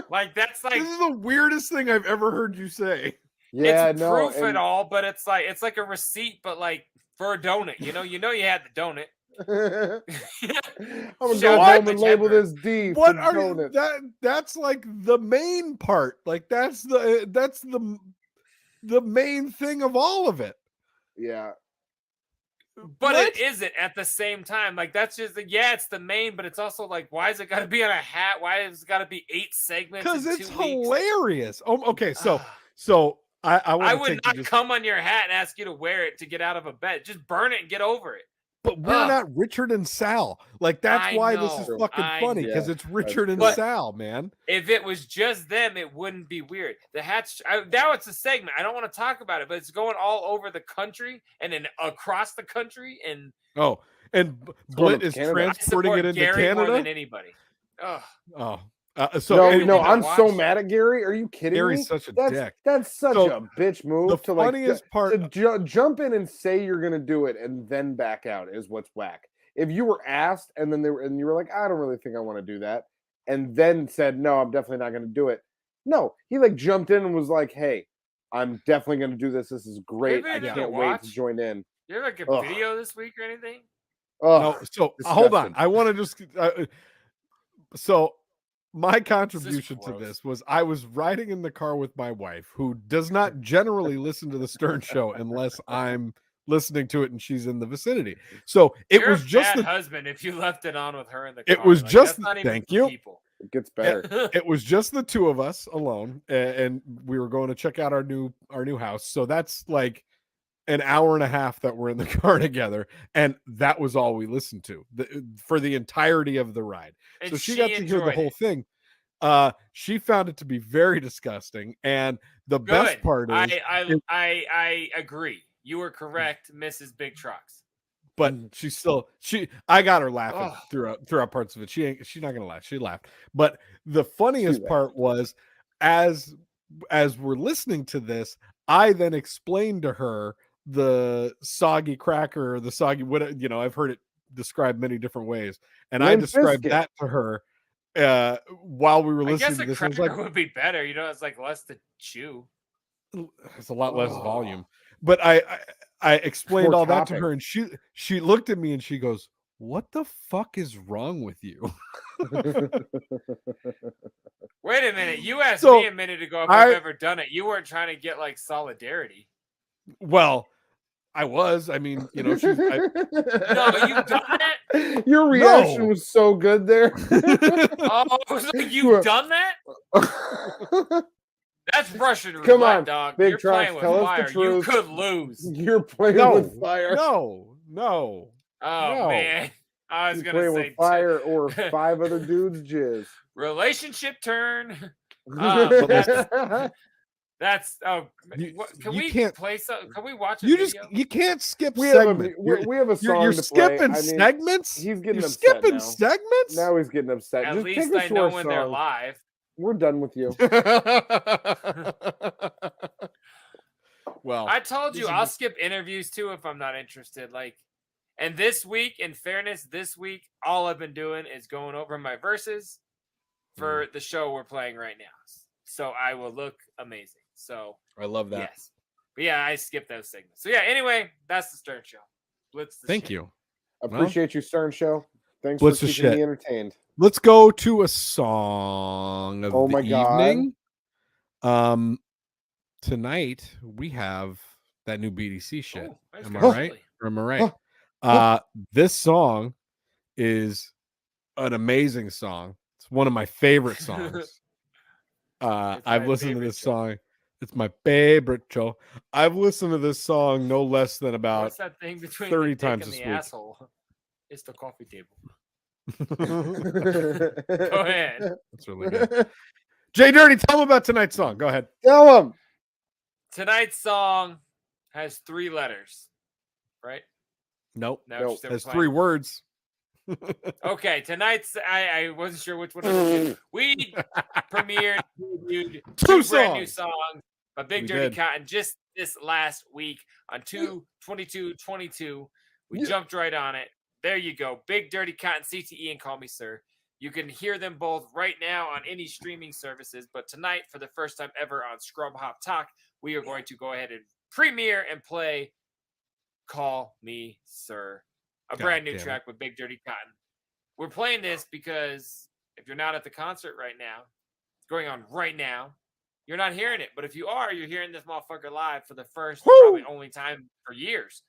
Like, that's like, this is the weirdest thing I've ever heard you say. Yeah, it's proof and all, but it's like a receipt, but like for a donut. You know you had the donut. I'm gonna go home and label this D. What are you, that's like the main part. Like that's the main thing of all of it. Yeah. But it isn't at the same time. Like that's just it's the main, but it's also like, why is it got to be on a hat? Why has it got to be 8 segments? Because it's 2 weeks? hilarious. Oh, okay, so I would not come on your hat and ask you to wear it to get out of a bed. Just burn it and get over it. But we're not Richard and Sal. Like that's why this is fucking funny, because it's Richard and Sal, man. If it was just them, it wouldn't be weird. The hats now it's a segment. I don't want to talk about it, but it's going all over the country and then across the country. And Blit is transporting it into Gary Canada more than anybody. No, I'm so mad at Gary. Are you kidding Gary's me? such a dick. That's such a bitch move. The to funniest part to jump in and say you're gonna do it and then back out is what's whack. If you were asked and then you were like, I don't really think I want to do that, and then said, no, I'm definitely not gonna do it. No, he like jumped in and was like, hey, I'm definitely gonna do this. This is great. I can't wait to join in. You have like a video this week or anything? No, so hold on. I want to just my contribution to this was I was riding in the car with my wife, who does not generally listen to the Stern Show unless I'm listening to it and she's in the vicinity. So You're was a just bad husband if you left it on with her in the car. It was like, just thank you. People. It gets better. It was just the two of us alone, and we were going to check out our new house. So that's like an hour and a half that we're in the car together, and that was all we listened to for the entirety of the ride. And so she got to hear the whole thing. She found it to be very disgusting, and the best part is I agree. You were correct, Mrs. Big Trox. But I got her laughing throughout parts of it. She's not gonna laugh. She laughed. But the funniest part was as we're listening to this, I then explained to her the soggy cracker, the soggy, I've heard it described many different ways, and I described that to her while we were listening to this. I guess a cracker would be better. It's like less to chew. It's a lot less volume. But I explained all that to her, and she looked at me and she goes, "What the fuck is wrong with you?" Wait a minute. You asked me a minute ago if I've ever done it. You weren't trying to get like solidarity. Well, I was. I mean, No, you've done that? Your reaction was so good there. You've done that? That's Russian roulette, Come on, dog. Big You're Trox, playing with tell fire. us the truth. You could lose. You're playing with fire. No. Oh, man. I was going to say with fire or 5 other dudes' jizz. Relationship turn. That's can we play some? Can we watch a video? You can't skip segments. We have a song. You're to skipping play. segments. He's getting You're upset skipping now. segments. Now he's getting upset. At Just least take I know when they're song. live. We're done with you. Well, I told you I'll skip interviews too if I'm not interested. And this week, in fairness, all I've been doing is going over my verses for the show we're playing right now. So I will look amazing. So I love that. Yes. But yeah, I skipped those segments. So yeah, anyway, that's the Stern Show. Blitz the Thank shit. you. Appreciate you, Stern Show. Thanks Blitz for the keeping shit. me entertained. Let's go to a song of the evening. Tonight we have that new BDC shit. Am I right? Or am I right? This song is an amazing song. It's one of my favorite songs. I've listened to this song. It's my favorite show. I've listened to this song no less than about What's that thing between 30 the dick times and this the week. asshole? It's the coffee table. Go ahead. That's really good. JDirty, tell them about tonight's song. Go ahead. Tell him. Tonight's song has 3 letters, right? Nope. No, Nope. There's 3 words. Okay, tonight's I wasn't sure which one it was. We premiered, debuted 2 brand new songs by Big Dirty Cotton just this last week on 2/22/22. We jumped right on it. There you go. Big Dirty Cotton, CTE, and Call Me Sir. You can hear them both right now on any streaming services. But tonight, for the first time ever on Scrub Hop Talk, we are going to go ahead and premiere and play Call Me Sir, a brand new track with Big Dirty Cotton. We're playing this because if you're not at the concert right now, it's going on right now, you're not hearing it. But if you are, you're hearing this motherfucker live for the first, probably only time for years.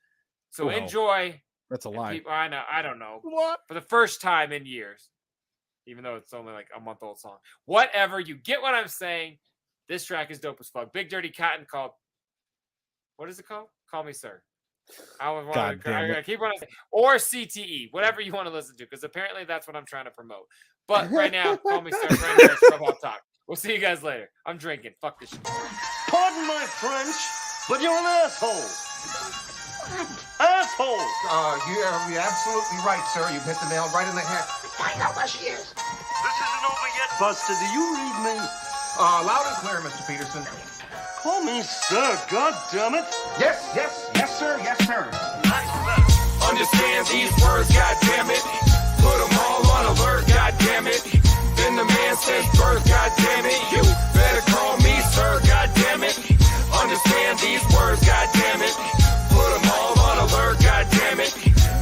So enjoy. That's a lie. I know. I don't know. What? For the first time in years, even though it's only like a month-old song. Whatever. You get what I'm saying. This track is dope as fuck. Big Dirty Cotton called, what is it called? Call Me Sir. I keep wanting to say, or CTE, whatever you want to listen to, because apparently that's what I'm trying to promote. But right now, Call Me Sir, right here at Scrub Hop Talk. We'll see you guys later. I'm drinking. Fuck this shit. Pardon my French, but you're an asshole. Asshole! You're absolutely right, sir. You've hit the nail right in the head. Find out where she is. This isn't over yet, Buster. Do you read me? Loud and clear, Mr. Peterson. Call me sir, God damn it. Yes, sir. Yes, sir. Understand these words, God damn it. Put them all on alert, God damn it. Then the man says birth, God damn it. You better call me sir, God damn it. Understand these words, God damn it. Put them all on alert, God damn it.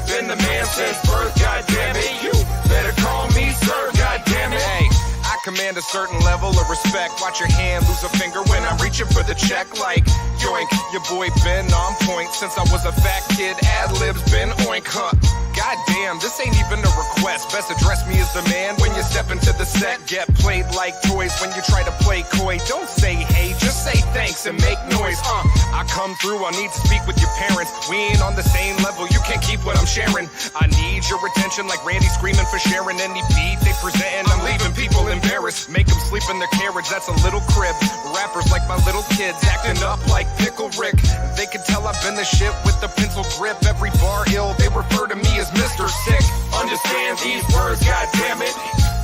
Then the man says birth, God damn it. You better call me sir, God damn it. Hey, I command a certain level of respect. Watch your hand lose a finger when I'm reaching for the check. Like yoink, your boy been on point since I was a fat kid. Ad-libs been oink, huh? God damn, this ain't even a request. Best address me as the man when you step into the set. Get played like toys when you try to play coy. Don't say hey, just say thanks and make noise. I come through, I need to speak with your parents. We ain't on the same level, you can't keep what I'm sharing. I need your attention like Randy screaming for sharing. Any beat they presentin', I'm leaving people embarrassed. Make them sleep in their carriage, that's a little crib. Rappers like my little kids acting up like Pickle Rick. They can tell I've been the shit with the pencil grip. Every bar ill, they refer to me as Mr. Sick. Understand these words, God damn it.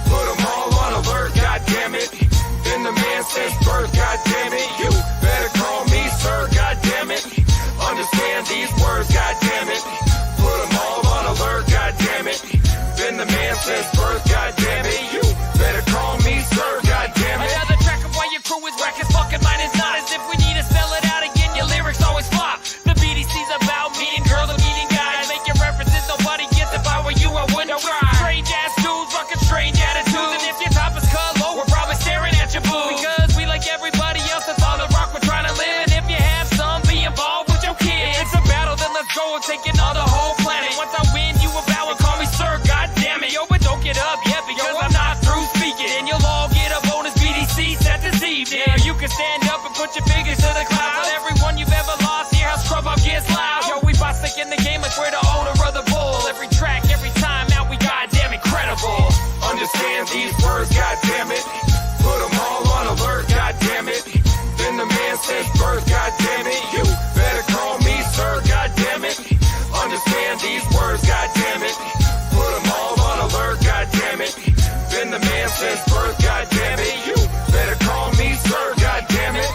Put them all on alert, God damn it. Then the man says birth, God damn it. You better call me sir, God damn it. Understand these words, God damn it. Put them all on alert, God damn it. Then the man says birth, God damn it. You better call me sir, God damn it. Another track of why your crew is whack as fucking mine is not. As if we need to spell it out again, your lyrics always flop. The BDC's about meeting girls and meeting guys. Making references, nobody gets. If I were you, I wouldn't try. Strange ass dudes, rocking strange attitudes. And if your top is cut low, we're probably staring at your boo. Because we like everybody else that's on the rock, we're trying to live. And if you have some, be involved with your kids. If it's a battle, then let's go and take it on the whole planet. Once I win, you a bow and call me sir, god damn it. Yo, but don't get up yet because I'm not through speaking. And you'll all get a bonus BDC set this evening. Yeah, you can stand up and put your fingers to the clouds. Let everyone you've ever lost hear how Scrub Up gets loud. Yo, we bout stick in the game like we're the owner of the bull. Every track, every time, now we goddamn incredible. Understand these words, God damn it. Put them all on alert, God damn it. Then the man says birth, God damn it. You better call me sir, God damn it. Understand these words, God damn it. Put them all on alert, God damn it. Then the man says birth, God damn it. You better call me sir, God damn it.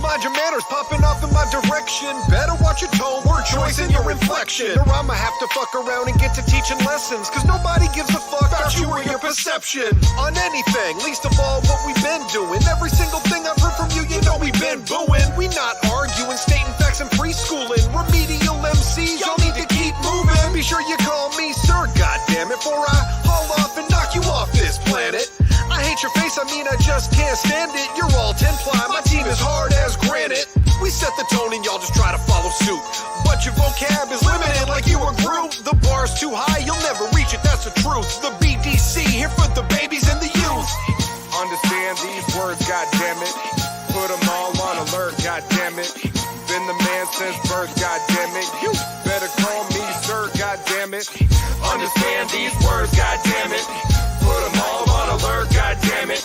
Mind your manners popping off in my direction. Better watch your tone, word choice, and your inflection. Or I'ma have to fuck around and get to teaching lessons. Cause nobody gives a fuck about you or your perception on anything, least of all what we've been doing. Every single thing I've heard from you, you know we've been booing. We not arguing, stating facts and preschooling. Remedial MCs, y'all need to keep moving. Be sure you call me sir, goddammit, before I haul off and knock you off this planet. I hate your face, I mean I just can't stand it. You're all 10-ply, my team is hard as granite. We set the tone and y'all just try to follow suit. But your vocab is limited like you a group. The bar's too high, you'll never reach it, that's the truth. The BDC, here for the babies and the youth. Understand these words, goddammit. Put them all on alert, goddammit. Been the man since birth, goddammit. You better call me sir, goddammit. Understand these words, goddammit. Put them all on alert, goddammit.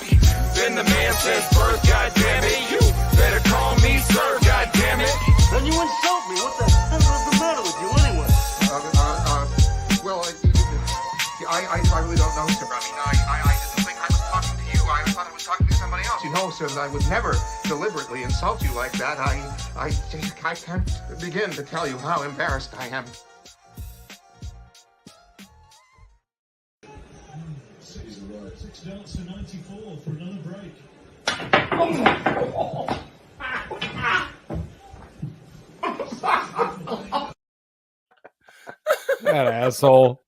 Been the man since birth, goddammit. You better call me sir, goddammit. Then you insult me. What the hell is the matter with you anyway? Well, I really don't know, sir. I mean, I didn't think I was talking to you. I thought I was talking to somebody else. You know, sir, I would never deliberately insult you like that. I can't begin to tell you how embarrassed I am. Six darts to 94 for another break. That asshole.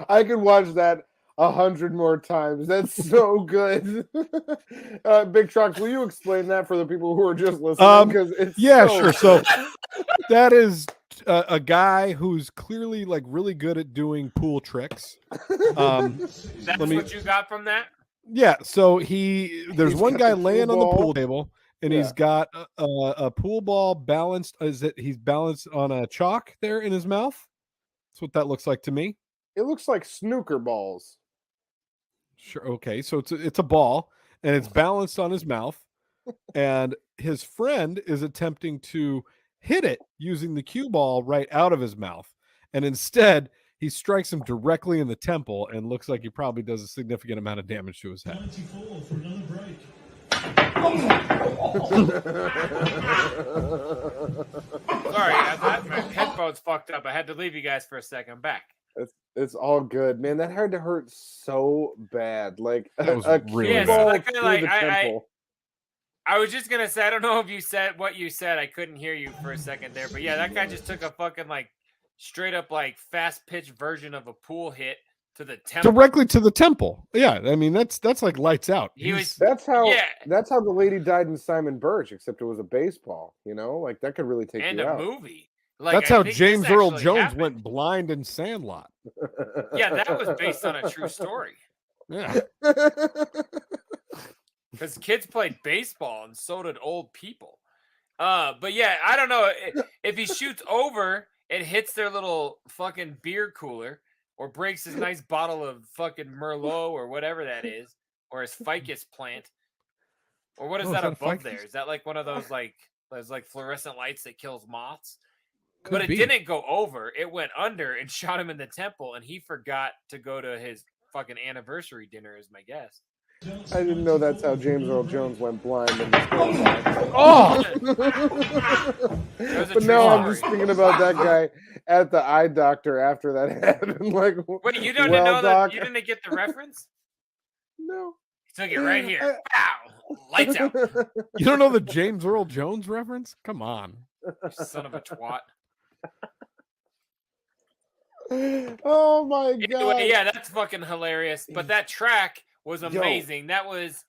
I could watch that 100 more times. That's so good. Big Trox, will you explain that for the people who are just listening? Because it's sure. So that is a guy who's clearly like really good at doing pool tricks. That's what you got from that? Yeah. So there's one guy laying on the pool table, and he's got a pool ball balanced. He's balanced on a chalk there in his mouth? That's what that looks like to me. It looks like snooker balls. Sure. Okay. So it's a ball, and it's balanced on his mouth, and his friend is attempting to hit it using the cue ball right out of his mouth, and instead he strikes him directly in the temple, and looks like he probably does a significant amount of damage to his head. 94 for another break. Sorry, my headphones fucked up. I had to leave you guys for a second. I'm back. It's all good, man. That had to hurt so bad. Like that was really cue bad. ball through the temple. I was just gonna say, I don't know if you said what you said. I couldn't hear you for a second there, but yeah, that guy just took a fucking like straight up like fast pitch version of a pool hit to the temple. Directly to the temple. Yeah, I mean that's like lights out. That's how the lady died in Simon Birch, except it was a baseball. You know, like that could really take and you a out. movie. Like, that's how James Earl Jones went blind in Sandlot. Yeah, that was based on a true story. Yeah. Because kids played baseball and so did old people. But yeah, I don't know. If he shoots over, it hits their little fucking beer cooler or breaks his nice bottle of fucking Merlot or whatever that is, or his ficus plant. Or what is that above there? Is that like one of those like fluorescent lights that kills moths? But it didn't go over. It went under and shot him in the temple, and he forgot to go to his fucking anniversary dinner, is my guess. I didn't know that's how James Earl Jones went blind in the But now I'm just thinking about that guy at the eye doctor after that happened. Like, wait, you don't know that? You didn't get the reference? No. He took it right here. Pow! Lights out. You don't know the James Earl Jones reference? Come on. Son of a twat. Oh my god. Anyway, yeah, that's fucking hilarious. But that track was amazing. That was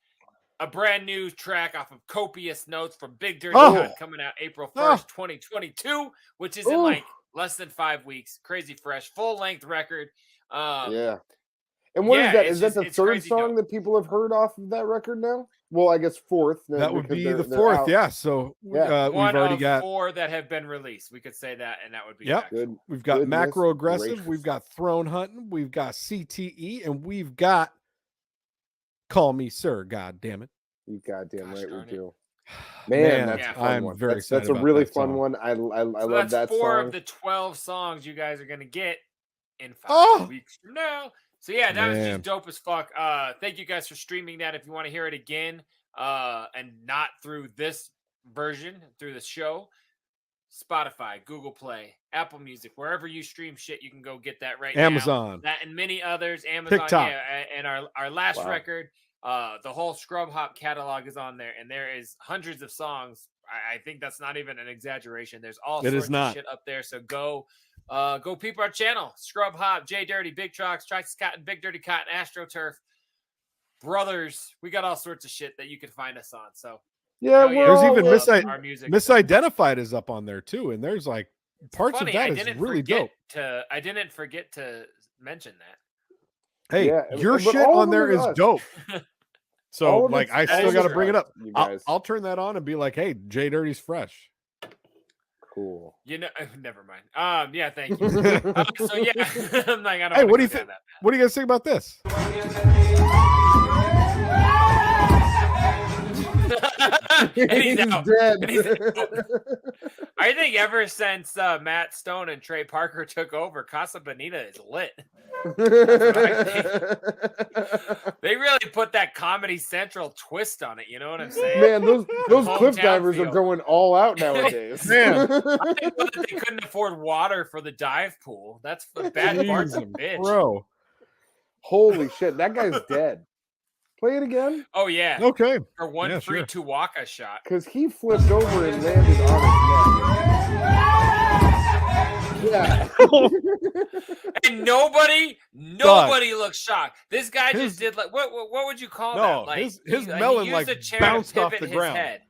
a brand new track off of Copious Notes from Big Dirty Cut, coming out April 1st, 2022, which is in like less than 5 weeks. Crazy fresh, full-length record. Yeah. And what is that? Is that the third song that people have heard off of that record now? Well, I guess fourth. That would be the fourth, yeah. So we've already got 4 that have been released. We could say that, and that would be good. We've got Macro Aggressive, we've got Throne Hunting, we've got CTE, and we've got Call Me Sir. God damn it! You goddamn right we do. Man, that's a fun one. Very excited. That's a really fun one. I love that song. 4 of the 12 songs you guys are gonna get in 5 weeks from now. So yeah, that was just dope as fuck. Thank you guys for streaming that. If you want to hear it again, and not through this version, through the show, Spotify, Google Play, Apple Music, wherever you stream shit, you can go get that right now. Amazon. That and many others. Amazon, TikTok. yeah. And our last record, the whole Scrub Hop catalog is on there, and there is hundreds of songs. I think that's not even an exaggeration. There's all sorts of shit up there. So go peep our channel. Scrub Hop, JDirty, Big Trox, Troxy Cotton, Big Dirty Cotton, AstroTurf, Brothers. We got all sorts of shit that you can find us on. So yeah, there's even Misidentified is up on there too, and there's like parts Funny, of that I is didn't really forget dope. I didn't forget to mention that. Hey, Yeah, your but shit all on of there them is are us. dope. So All of like, it's- I all still of got to it's bring it us, up. you I'll, guys. I'll turn that on and be like, hey, JDirty's fresh. Cool. You know, never mind. Yeah, thank you. So yeah, I'm like, I don't. Hey, wanna what do you go down think? that What do you guys think about this? path. And he's out. dead. And he's out. I think ever since Matt Stone and Trey Parker took over, Casa Bonita is lit. They really put that Comedy Central twist on it. You know what I'm saying? Man, those cliff Hometown divers are feel. going all out nowadays. Man. I think that they couldn't afford water for the dive pool. That's the bad part's a Jeez, bitch. bro. Holy shit, that guy's dead. Play it again. Oh yeah. Okay. For one Yeah, free sure. Tuwaka shot. Because he flipped over and landed on his neck. Yeah. And nobody looks shocked. This guy just did like what would you call that? Like his he melon used like a chair bounced to off pivot the his ground. head.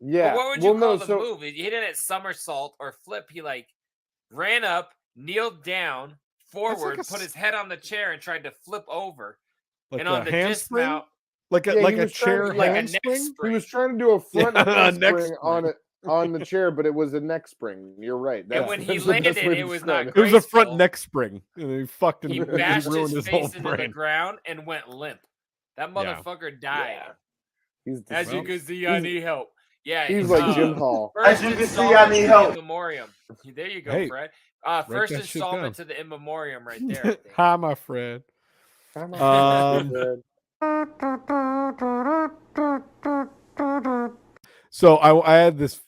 Yeah. But what would you call the move? He didn't it somersault or flip. He like ran up, kneeled down, forward, like a put his head on the chair, and tried to flip over. Like And a on the handspring? dismount, Like a Yeah, like he a was trying chair to- yeah, handspring? He was trying to do a front Yeah, handspring neck spring. on it on the chair, but it was a neck spring. You're right. And when he that's the best landed, way to it was describe not It was a front graceful. neck spring. And he fucked He and bashed ruined his his whole face into the brain. ground and went limp. That motherfucker died. He's As you can see, I need help. Yeah, He's like Jim Hall. First As you can see, I installment need to help. the In Memoriam. There you go, Hey, Fred. write First that shit installment down. to the In Memoriam right there. I think. Hi, my friend. So I had this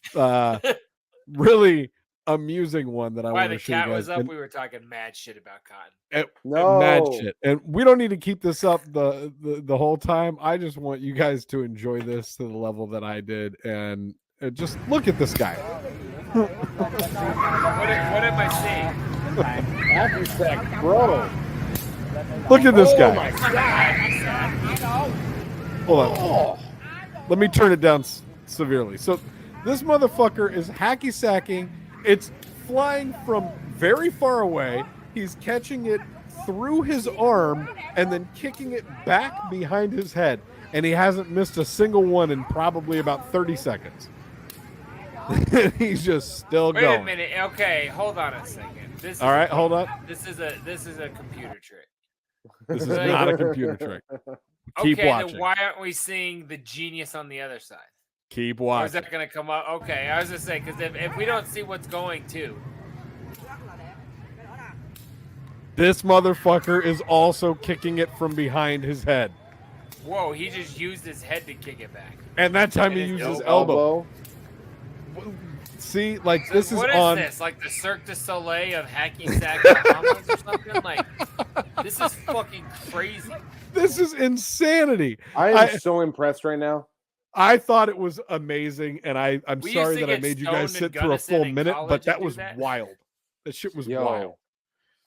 really amusing one that I Why want the to show you cat guys. was up, And- we were talking mad shit about Cotton. and No. mad shit. And we don't need to keep this up the whole time. I just want you guys to enjoy this to the level that I did, and just look at this guy. What am I saying? Happy sack, bro. Look at this Oh guy. my god. Hold on. Let me turn it down severely. So this motherfucker is hacky sacking. It's flying from very far away. He's catching it through his arm and then kicking it back behind his head. And he hasn't missed a single one in probably about 30 seconds. He's just still Wait going. a minute. Okay, hold on a second. This All right, hold up. This is a computer trick. This is not a computer trick. Keep Okay, watching. then why aren't we seeing the genius on the other side? Keep Or is watching. that going to come up? Okay, I was just saying, because if we don't see what's going to, This motherfucker is also kicking it from behind his head. whoa, he just used his head to kick it back. And that time he And his used his elbow. See, like this is What is on. this? Like the Cirque du Soleil of hacky sack Bahamas or something? Like, this is fucking crazy. This is insanity. I am so impressed right now. I thought it was amazing, and I'm We used sorry to that I get made you guys stoned in sit through a Gunnison full in minute, college but that and do was that. wild. That shit was Yo, wild.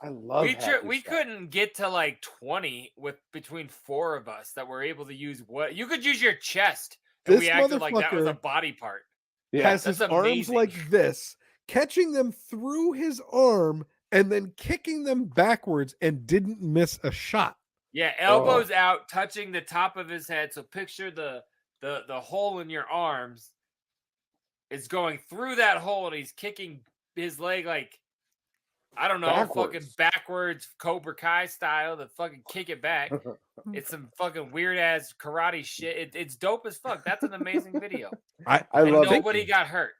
I love We couldn't get to like 20 with between 4 of us that were able to use what you could use your chest. And This we acted like that was a motherfucker body part. Has that's his arms amazing. like this, catching them through his arm, and then kicking them backwards, and didn't miss a shot. Yeah, elbows out, touching the top of his head. So picture the hole in your arms is going through that hole, and he's kicking his leg like I don't know, fucking backwards Cobra Kai style to fucking kick it back. It's some fucking weird ass karate shit. It's dope as fuck. That's an amazing video. I and love nobody it. got hurt.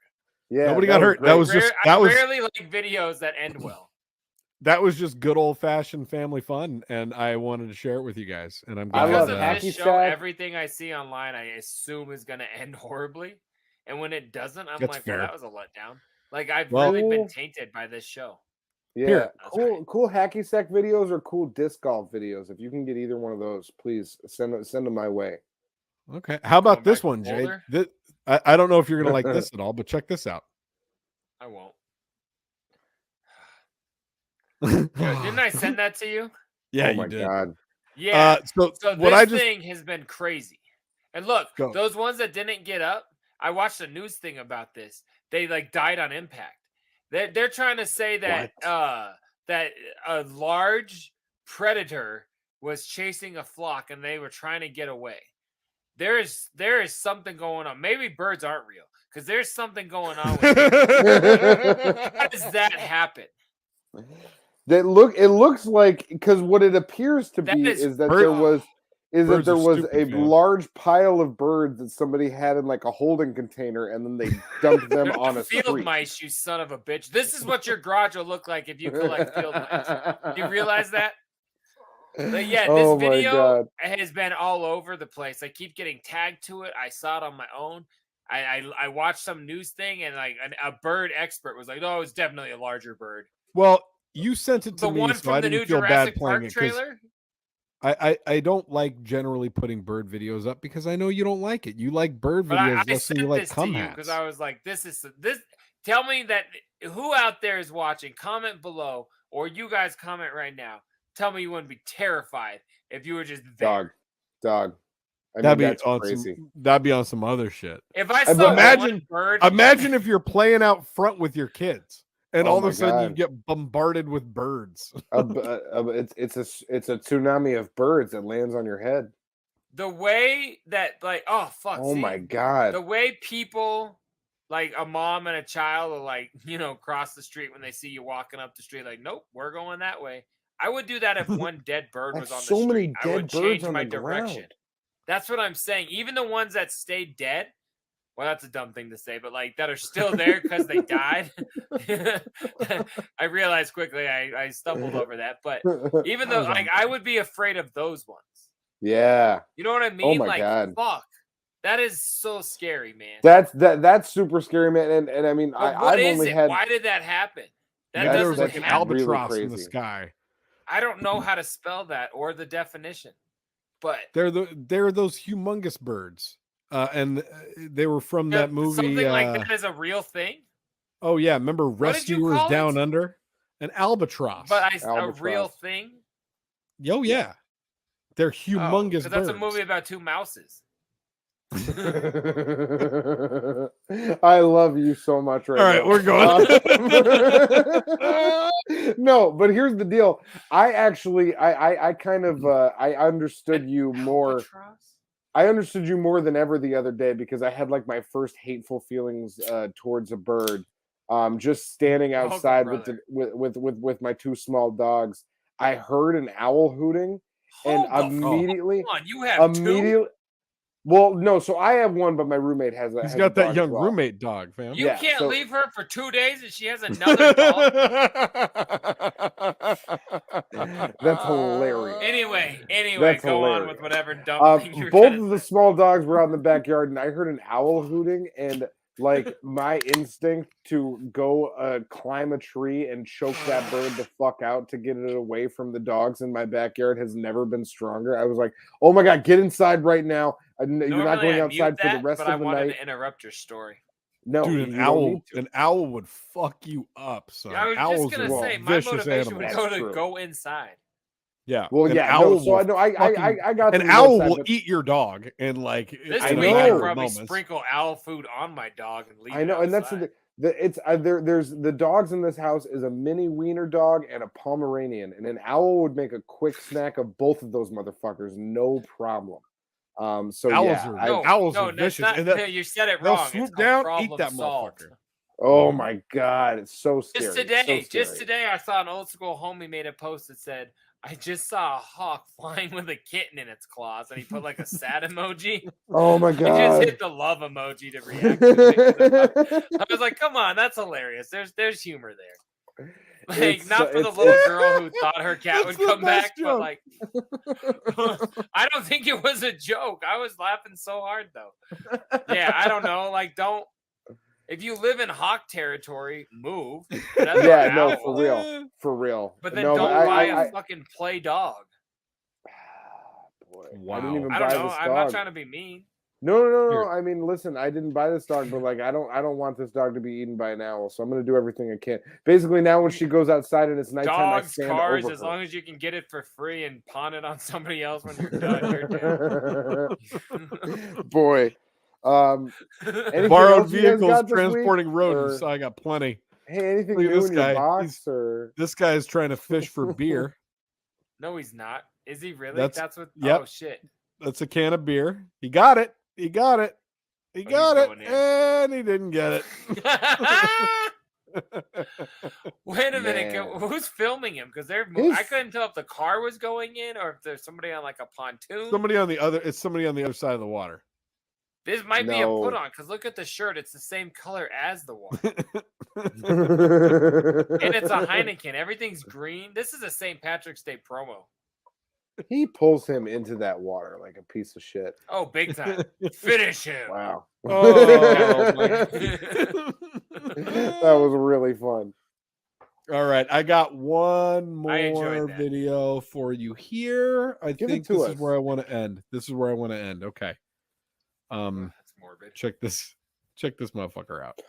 Yeah, Nobody got hurt. That was just I that was rarely like videos that end well. that was just good old fashioned family fun, and I wanted to share it with you guys. And I'm glad Because that, of this show, everything I see online, I assume is going to end horribly. And when it doesn't, I'm That's like, fair. well, that was a letdown. Like, I've Well- really been tainted by this show. Yeah, Here. cool hacky sack videos or cool disc golf videos. If you can get either one of those, please send them my way. Okay. How about Going this back to one, Jay? Boulder? I don't know if you're gonna like this at all, but check this out. I won't. Yo, didn't I send that to you? Yeah, Oh you my did. god. Yeah. So So what this I just thing has been crazy. And look, Go. those ones that didn't get up, I watched a news thing about this. They like died on impact. They're trying to say that that a large predator was chasing a flock and they were trying to get away. There is something going on. Maybe birds aren't real because there's something going on with How does that happen? It looks like, because what it appears to be is that there was a large pile of birds that somebody had in like a holding container, and then they dumped them on a field street. mice, you son of a bitch. This is what your garage will look like if you collect field mice. Do you realize that? But yeah, this video has been all over the place. I keep getting tagged to it. I saw it on my own. I watched some news thing, and like a bird expert was like, "No, it's definitely a larger bird." Well, you sent it to me, one so from I the didn't new feel Jurassic bad playing Park it. 'Cause trailer. I don't like generally putting bird videos up because I know you don't like it. You like bird But videos I less than you sent like this to cum you hats. because I was like, "This. Tell me that who out there is watching? Comment below, or you guys comment right now. Tell me you wouldn't be terrified if you were just there. Dog. I That'd mean, be that's on crazy. that'd be on some other shit. If I saw one bird, imagine if you're playing out front with your kids, and Oh all of my a sudden you God. get bombarded with birds. It's a tsunami of birds that lands on your head. the way that Oh my God. the way people like a mom and a child will like cross the street when they see you walking up the street, like, nope, we're going that way. I would do that if one dead bird was on the so many street. I would dead birds change on my the direction. ground. That's what I'm saying. Even the ones that stay dead, well, that's a dumb thing to say, but like that are still there because they died. I realized quickly I stumbled over that, but even though like I would be afraid of those ones. Yeah. You know what I Oh mean? my Like, God. fuck. That is so scary, man. That's super scary, man. And I mean, But I've only had. Why did that happen? That Maybe there was doesn't like an happen. albatross in the crazy. sky. I don't know how to spell that or the definition, but They're those humongous birds, and they were from that movie. Something like that is a real thing. Oh yeah, remember What did you Rescuers call Down it? Under? An albatross. But a real thing. Oh yeah, they're humongous. 'Cause that's a birds. movie about two mouses. I love you so much right All right, now. we're going. No, but here's the deal. I actually I kind of I understood you more. I understood you more than ever the other day because I had like my first hateful feelings towards a bird. Just standing outside with my two small dogs. I heard an owl hooting, and immediately, Come on, you have two? Well, no, so I have one, but my roommate has a. He's has got a that dog young as well. roommate dog, fam. You can't leave her for 2 days and she has another dog. That's hilarious. Anyway, That's go on hilarious. with whatever dumb thing you're both gonna of the small dogs were out in the backyard, and I heard an owl hooting, and like my instinct to go climb a tree and choke that bird the fuck out to get it away from the dogs in my backyard has never been stronger. I was like, "Oh my God, get inside right now! You're not going outside for the rest but of I the wanted night." to interrupt your story. No, Dude, you don't need to. an owl would fuck you up, son. I was Owls just gonna are say my vicious motivation animals. would go inside. Yeah. Well, an yeah, owl no, so I will know I got an to owl outside, will but- eat your dog and like This in a week matter I of probably moments. sprinkle owl food on my dog and leave. I know, it and that's outside. it's there's the dogs in this house is a mini wiener dog and a Pomeranian, and an owl would make a quick snack of both of those motherfuckers, no problem. So Owls yeah, are owls are that's vicious. not- and that- you said it they'll wrong. swoop It's down, called eat that problem solved. motherfucker. oh my God, it's so scary. Just today, I saw an old school homie made a post that said, "I just saw a hawk flying with a kitten in its claws," and he put like a sad emoji. Oh my I just God. hit the love emoji to react to it. I was like, "Come on, that's hilarious." There's humor there. Like, It's not so- for the it's- little girl who thought her cat would That's the come back, best but like, I don't think it was a joke. I was laughing so hard though. Yeah, I don't know. Like, don't. If you live in hawk territory, move. That's Yeah, an no, owl. for real. But then No, don't but buy I a fucking play dog. boy, Wow. I didn't even I buy don't know. this I'm not dog. trying to be mean. No. I mean, listen, I didn't buy this dog, but like, I don't want this dog to be eaten by an owl, so I'm gonna do everything I can. Basically, now when she goes outside and it's nighttime, I Dogs, stand cars, over as her. long as you can get it for free and pawn it on somebody else when you're done, you're down. Boy, anything Borrowed else you guys vehicles got this week? transporting rodents. Or- I got plenty. Hey, anything Look at new this in your guy. box? Or This guy is trying to fish for beer. No, he's not. Is he really? That's- That's what. yep. Oh shit. That's a can of beer. He got it. He got it. He got it, going in. and he didn't get it. Wait a minute. Man. Who's filming him? Because they're. His- I couldn't tell if the car was going in or if there's somebody on like a pontoon. Somebody on the other. It's somebody on the other side of the water. This might be a No. put on because look at the shirt. It's the same color as the water. And it's a Heineken. Everything's green. This is a St. Patrick's Day promo. he pulls him into that water like a piece of shit. Oh, big time. Finish him. Wow. Oh, That was really fun. all right, I got one I enjoyed more that. video for you here. I Give it think to this us. is where I want to end. This is where I want to end. Okay. That's morbid. Check this motherfucker out.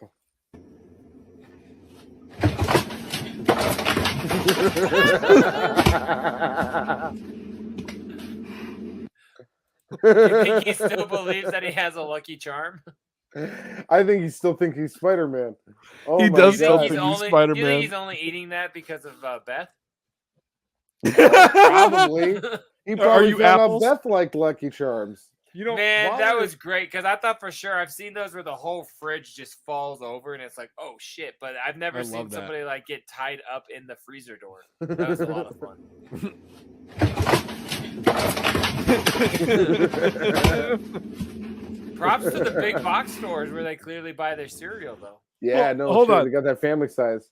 You think he still believes that he has a lucky charm? I think he still thinks he's Spider-Man. Oh He my does You still God. think think he's you Spider-Man. think he's only eating that because of Beth? Probably. He probably you found out apples? Beth liked Lucky Charms. You know, Man, why that are- was great because I thought for sure I've seen those where the whole fridge just falls over and it's like, oh shit! But I've never I seen love that. somebody like get tied up in the freezer door. That was a lot of fun. Props to the big box stores where they clearly buy their cereal though. Yeah, no, hold shit, on. They got that family size.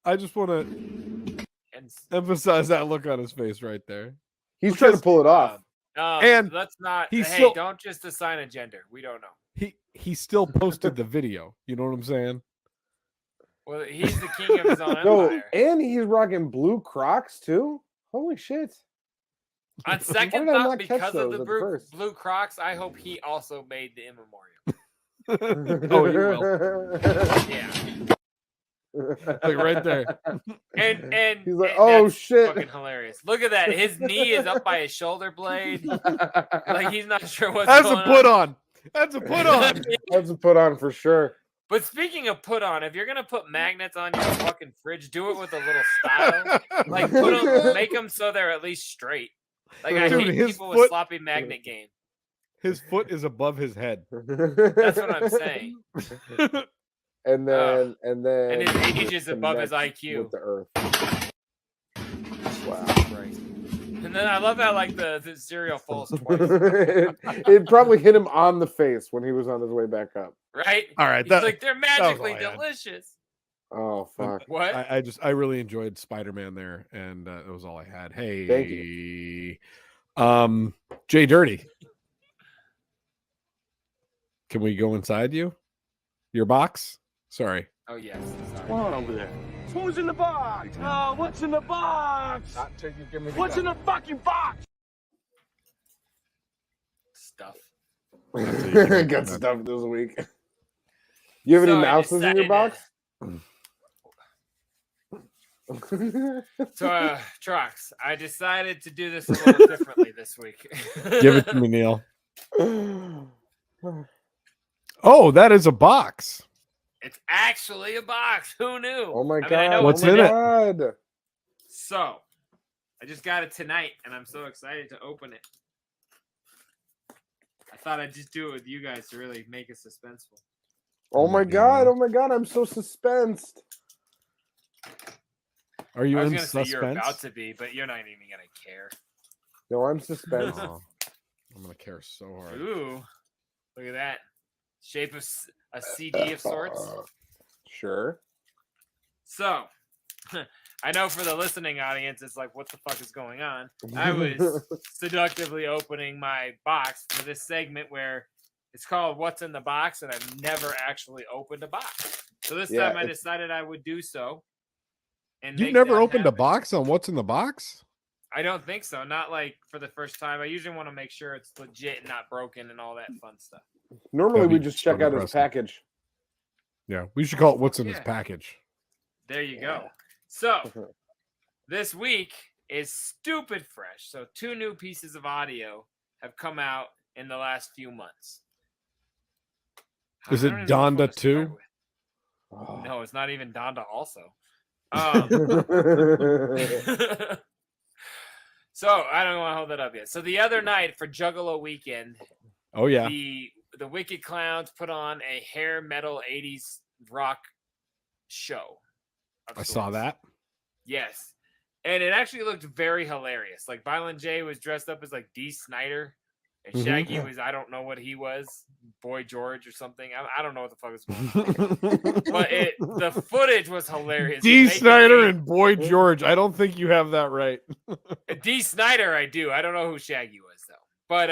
I just want to And emphasize that look on his face right there. He's trying to pull it off. And let's not. he's Hey, still- don't just assign a gender. We don't know. He still posted the video. You know what I'm saying? Well, he's the king of his own No, empire. and he's rocking blue Crocs too. Holy shit! On second did I thought, not catch because of those the at blue, first? blue Crocs, I hope he also made the immemorial. Oh, you will. Yeah. Like right there. And He's like, and "Oh, that's shit." fucking hilarious. Look at that. His knee is up by his shoulder blade. Like he's not sure what's That's going a put on. That's a put on. That's a put on for sure. But speaking of put on, if you're gonna put magnets on your fucking fridge, do it with a little style. Like put them, make them so they're at least straight. Like I Dude, hate his people with foot- sloppy magnet game. His foot is above his head. That's what I'm saying. And then, and then, And his age is above his connects IQ. with the earth. Wow. And then I love how like the cereal falls twice. It probably hit him on the face when he was on his way back up. Right? All right, He's that- like they're was all magically I had. delicious. Oh fuck! What? I really enjoyed Spider-Man there, and that was all I had. Hey, Thank you. JDirty. Can we go inside your box? Sorry. Oh yes. What's going on over there? Who's in the box? Oh, what's in the box? What's in the fucking box? Stuff. Got stuff this week. You have any So I mouses in your decided box? So Trox, I decided to do this a little differently this week. Give it to me, Neil. Oh, that is a box. It's actually a box. Who knew? Oh my I mean, I god! know What's oh my in it? God. So, I just got it tonight, and I'm so excited to open it. I thought I'd just do it with you guys to really make it suspenseful. Oh my god! Oh my god! I'm so suspensed. Are you I was in gonna say suspense? you're about to be, but you're not even gonna care. No, I'm suspensed. Oh, I'm gonna care so hard. Ooh, look at that shape of a CD of sorts. Sure. So, I know for the listening audience, it's like, what the fuck is going on? I was seductively opening my box for this segment where it's called What's in the Box, and I've never actually opened a box. So this Yeah, time I it's- decided I would do so. And You've make never that opened a happen. box on what's in the box? I don't think so. Not like for the first time. I usually want to make sure it's legit and not broken and all that fun stuff. Normally, That'd we be just check so out his impressive. package. Yeah, we should call it what's in this Yeah. package. There you go. So this week is stupid fresh. So 2 new pieces of audio have come out in the last few months. Is I it don't even know which one Donda to start 2? with. No, it's not even Donda also. So I don't want to hold that up yet. So the other night for Juggalo weekend, Oh yeah, the Wicked Clowns put on a hair metal 80s rock show. I saw that. Yes. And it actually looked very hilarious. Like Violent J was dressed up as like Dee Snider. And Shaggy was, I don't know what he was, Boy George or something. I don't know what the fuck was going on. But the footage was hilarious. Dee Snider and Boy George. I don't think you have that right. Dee Snider, I do. I don't know who Shaggy was though. But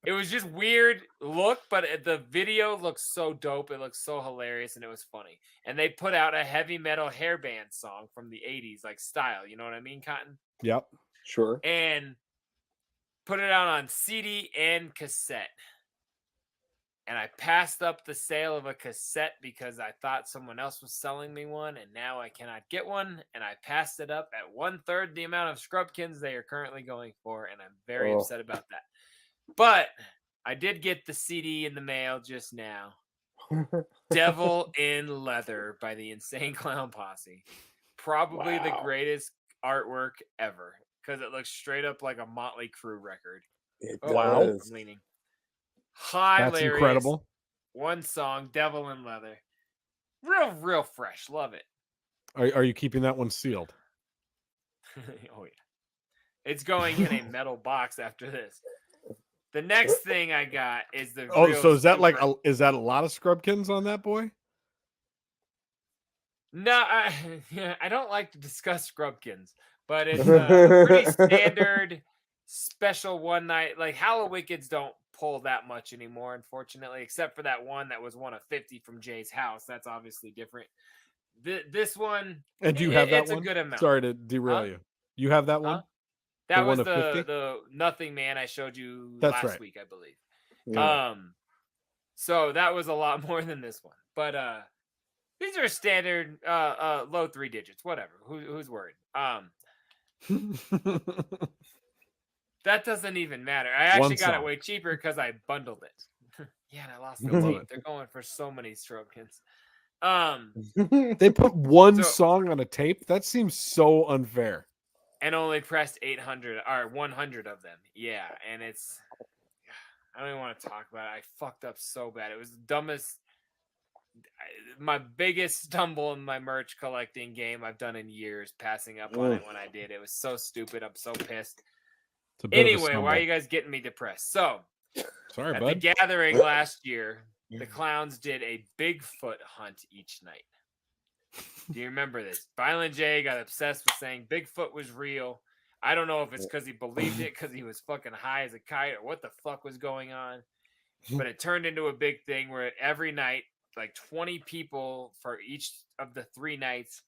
it was just weird look, but the video looks so dope. It looks so hilarious, and it was funny. And they put out a heavy metal hairband song from the 80s, like style. You know what I mean, Cotton? Yep. Sure. And put it out on CD and cassette. And I passed up the sale of a cassette because I thought someone else was selling me one, and now I cannot get one. And I passed it up at 1/3 the amount of Scrubkins they are currently going for, and I'm very upset about that. But I did get the CD in the mail just now. Devil in Leather by the Insane Clown Posse. Probably the greatest artwork ever, because it looks straight up like a Motley Crue record. Wow. I'm leaning. Hilarious. That's incredible. One song, Devil in Leather. Real fresh. Love it. Are you keeping that one sealed? Oh, yeah. It's going in a metal box after this. The next thing I got is the. Oh, so is that like is that a lot of Scrubkins on that boy? No, I don't like to discuss Scrubkins, but it's a pretty standard special one night. Like Hallowickeds don't pull that much anymore, unfortunately, except for that one that was one of 50 from Jay's house. That's obviously different. This one, And do you have that it's one? a good amount. Sorry to derail you. You have that one? That The was one of 50? the Nothing Man I showed you That's last right. week, I believe. Yeah. So that was a lot more than this one. But these are standard low 3 digits, whatever. Who's worried? That doesn't even matter. I actually got it way cheaper because I bundled it. Yeah, and I lost the tape. They're going for so many Scrubkins. They put one song on a tape? That seems so unfair. And only pressed 800 or 100 of them. Yeah, and it's I don't even want to talk about it. I fucked up so bad. It was the dumbest, my biggest stumble in my merch collecting game I've done in years, passing up on it when I did. It was so stupid. I'm so pissed. Anyway, why are you guys getting me depressed? So, sorry, at bud. the gathering last year, the clowns did a Bigfoot hunt each night. Do you remember this? Violent J got obsessed with saying Bigfoot was real. I don't know if it's because he believed it because he was fucking high as a kite or what the fuck was going on. But it turned into a big thing where every night, like 20 people for each of the 3 nights,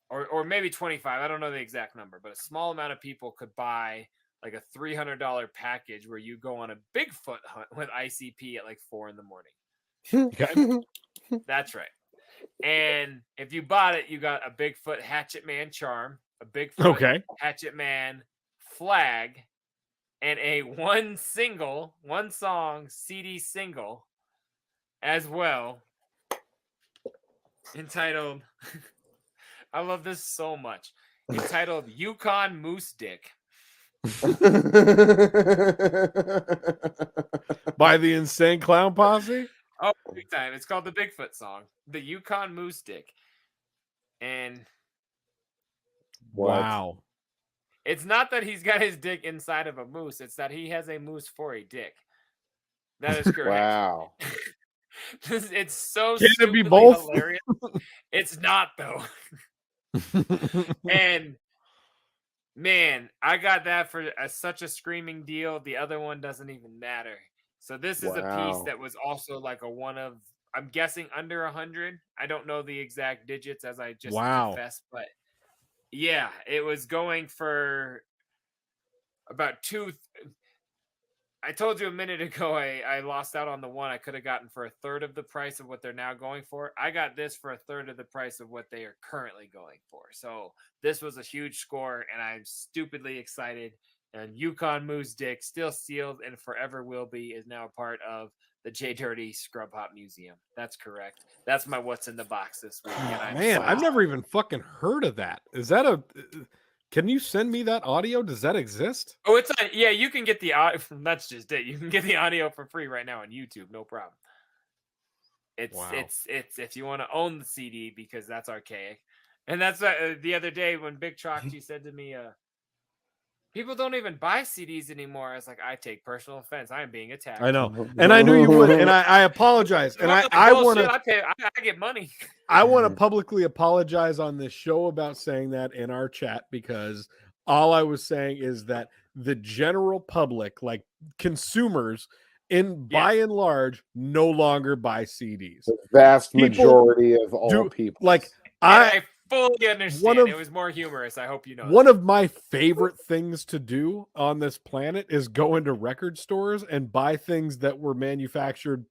or maybe 25, I don't know the exact number, but a small amount of people could buy like a $300 package where you go on a Bigfoot hunt with ICP at like 4 a.m. Okay. That's right. And if you bought it, you got a Bigfoot Hatchet Man charm, a Bigfoot Hatchet Man flag, and a one song CD single as well, entitled, I love this so much, entitled Yukon Moose Dick. By the Insane Clown Posse? Oh, big time. It's called the Bigfoot song, the Yukon Moose Dick. And wow. It's not that he's got his dick inside of a moose. It's that he has a moose for a dick. That is correct. Wow. It's so Can it be both? hilarious. It's not, though. And man, I got that for such a screaming deal. The other one doesn't even matter. So this is a piece that was also like a one of, I'm guessing under 100. I don't know the exact digits as I just confessed, but yeah, it was going for about 2. I told you a minute ago I lost out on the one I could have gotten for 1/3 of the price of what they're now going for. I got this for 1/3 of the price of what they are currently going for. So this was a huge score, and I'm stupidly excited. And Yukon Moose Dick, still sealed and forever will be, is now a part of the JDirty Scrub Hop Museum. That's correct. That's my what's in the box this week. And Man, I've never even fucking heard of that. Is that a? Can you send me that audio? Does that exist? Oh, it's yeah. You can get the audio. That's just it. You can get the audio for free right now on YouTube. No problem. It's if you want to own the CD because that's archaic. And that's the other day when Big Troxy said to me, people don't even buy CDs anymore. I was like, I take personal offense. I am being attacked. I know. And I knew you would. And I apologize. And I want to. I get money. I want to publicly apologize on this show about saying that in our chat, because all I was saying is that the general public, like consumers, by and large, no longer buy CDs. The vast majority of all people. Like I fully understand. It was more humorous. I hope you know. One of my favorite things to do on this planet is go into record stores and buy things that were manufactured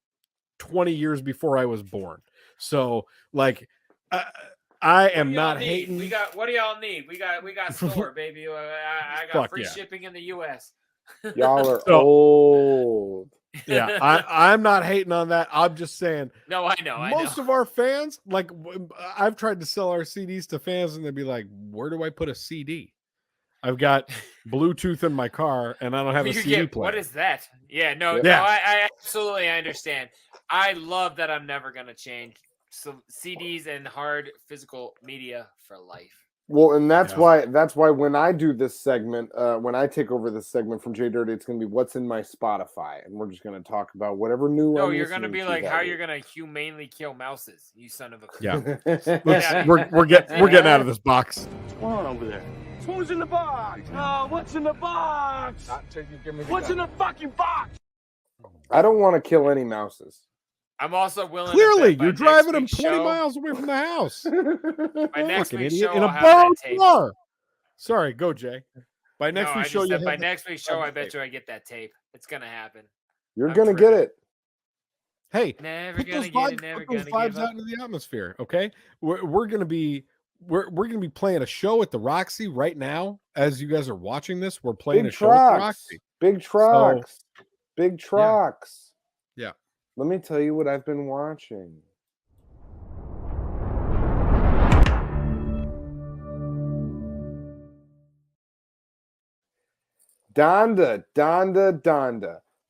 20 years before I was born. So, like, I am not hating. What do y'all need? We got store, baby. I got free shipping in the U.S. Y'all are old. Yeah, I'm not hating on that. I'm just saying. No, I know. Most of our fans, like, I've tried to sell our CDs to fans, and they'd be like, "Where do I put a CD? I've got Bluetooth in my car, and I don't have a CD player." What is that? Yeah, no, I absolutely understand. I love that I'm never gonna change. So CDs and hard physical media for life. Well, and that's why when I do this segment, when I take over this segment from JDirty, it's going to be what's in my Spotify, and we're just going to talk about whatever new. No, you're going to be like how you're going to humanely kill mouses, you son of a. Yeah, we're getting out of this box. What's going on over there? Who's in the box? Oh, what's in the box? What's in the fucking box? I don't want to kill any mouses. I'm also willing. Clearly, you're driving them 20 miles away from the house. By next week's idiot. show, In a I'll have that tape. car. Sorry, go Jay. By next week's show, by next week's show, I bet you I get that tape. It's gonna happen. You're gonna get it. Hey, never put gonna those get it. vibes, Never put those gonna vibes out into the atmosphere. Okay, we're gonna be playing a show at the Roxy right now. As you guys are watching this, we're playing a show at the Roxy. Big Trox. Big Trox. Yeah. Let me tell you what I've been watching. Donda.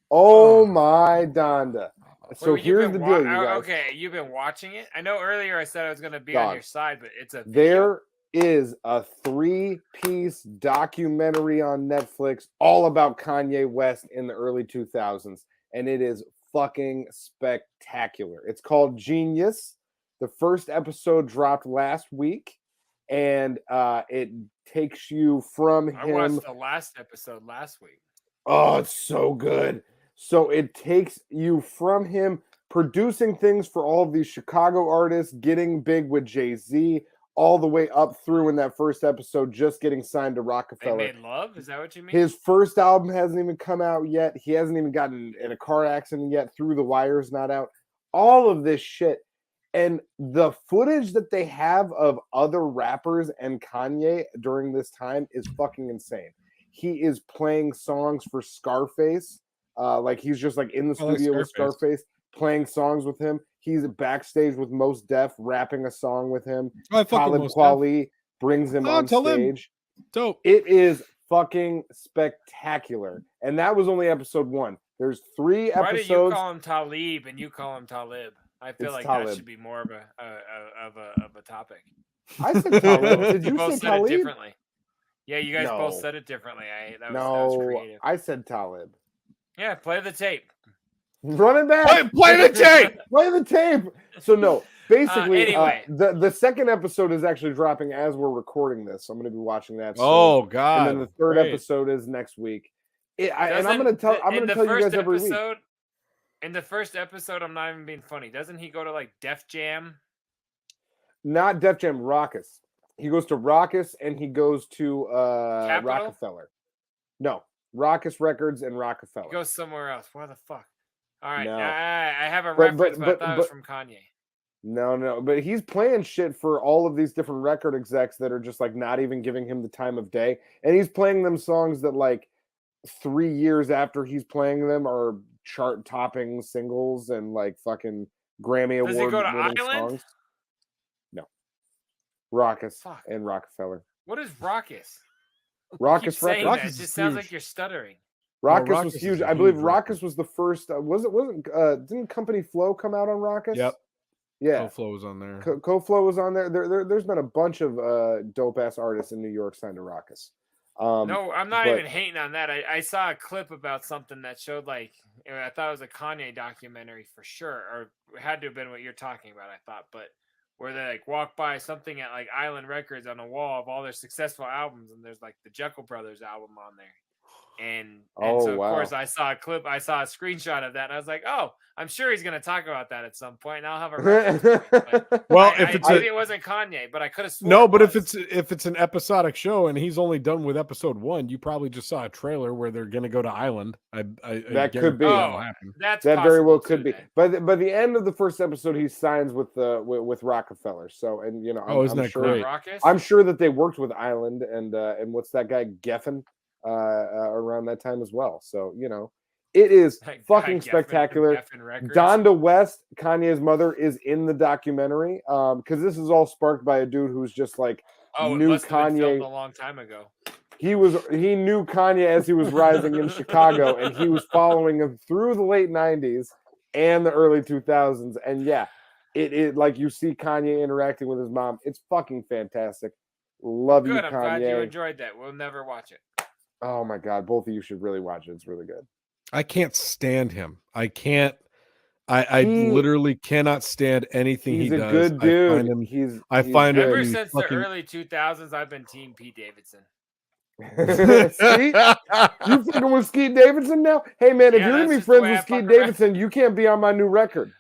Oh my Donda. So here's the deal, you guys. Okay, you've been watching it? I know earlier I said I was going to be on your side, but it's a video. There is a 3-piece documentary on Netflix all about Kanye West in the early 2000s, and it is fucking spectacular. It's called Genius. The first episode dropped last week, and it takes you from him. I watched the last episode last week. Oh, it's so good. So it takes you from him producing things for all of these Chicago artists, getting big with Jay-Z, all the way up through in that first episode, just getting signed to Rockefeller. They made love? Is that what you mean? His first album hasn't even come out yet. He hasn't even gotten in a car accident yet. Through the Wire's not out. All of this shit. And the footage that they have of other rappers and Kanye during this time is fucking insane. He is playing songs for Scarface. Like he's just like in the studio with Scarface, playing songs with him. He's backstage with Mos Def, rapping a song with him. Talib Kweli brings him on stage. Dope. It is fucking spectacular. And that was only episode 1. There's 3 episodes. Why do you call him Talib and you call him Talib? I feel like Talib. that should be more of a topic. I said Talib. Did you both say said Talib? It differently. Yeah, you guys both said it differently. That was creative. I said Talib. Yeah, play the tape. Run it back. Play the tape. Play the tape. So no, basically, anyway. the second episode is actually dropping as we're recording this. So I'm going to be watching that soon. Oh God! And then the third episode is next week. And I'm going to tell you guys every week. In the first episode, I'm not even being funny. Doesn't he go to like Def Jam? Not Def Jam, Raucous. He goes to Raucous and he goes to Rockefeller. No, Raucous Records and Rockefeller. He goes somewhere else. Where the fuck? All right, No. I have a reference, but I thought it was from Kanye. No, but he's playing shit for all of these different record execs that are just like not even giving him the time of day, and he's playing them songs that like 3 years after he's playing them are chart-topping singles and like fucking Grammy Does it go to award-winning Island? songs. No, Raucous Fuck. and Rockefeller. What is Raucous? Raucous Saying Records. that. It just sounds like you're stuttering. Raucous Raucous was is huge. a I believe huge Raucous was the first. Didn't Company Flow come out on Raucous? Yep. Yeah. Flow was on there. Co-Flow was on there. There's been a bunch of dope ass artists in New York signed to Raucous. No, I'm not but- even hating on that. I saw a clip about something that showed like I thought it was a Kanye documentary for sure, or it had to have been what you're talking about. I thought, but where they like walk by something at like Island Records on a wall of all their successful albums, and there's like the Jekyll Brothers album on there. And so of course I saw a screenshot of that, and I was like, oh, I'm sure he's gonna talk about that at some point, and I'll have a reference. Well, maybe it wasn't Kanye, but I could have sworn. No, but if it's an episodic show and he's only done with episode 1, you probably just saw a trailer where they're gonna go to Island. That could be. That very well could be. But by the end of the first episode, he signs with Rockefeller. So, and you know, isn't that great? I'm sure that they worked with Island and what's that guy Geffen around that time as well. So you know, it is fucking spectacular. Donda West, Kanye's mother, is in the documentary because this is all sparked by a dude who's just like knew Kanye a long time ago. He knew Kanye as he was rising in Chicago, and he was following him through the late 90s and the early 2000s. And yeah, it like you see Kanye interacting with his mom. It's fucking fantastic. Love you, Kanye. I'm glad you enjoyed that. We'll never watch it. Oh my God, both of you should really watch it. It's really good. I can't stand him. I can't. I literally cannot stand anything he does. He's a good dude. I find ever him since the early 2000s, I've been Team Pete Davidson. See? You fucking with Skeet Davidson now? Hey man, if you're gonna be friends with Skeet Davidson, you can't be on my new record.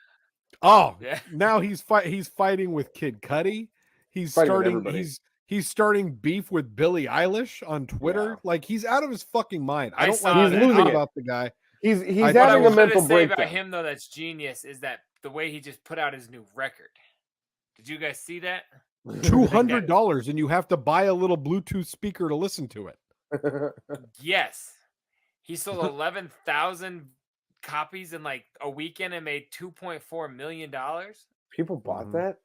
Oh, now he's fighting with Kid Cudi. He's starting beef with Billie Eilish on Twitter. Yeah. Like he's out of his fucking mind. I don't he's like losing about the guy. He's having a mental breakdown. About him though, that's genius. Is that the way he just put out his new record? Did you guys see that? $200, and you have to buy a little Bluetooth speaker to listen to it. Yes, he sold 11,000 copies in like a weekend and made $2.4 million. People bought that?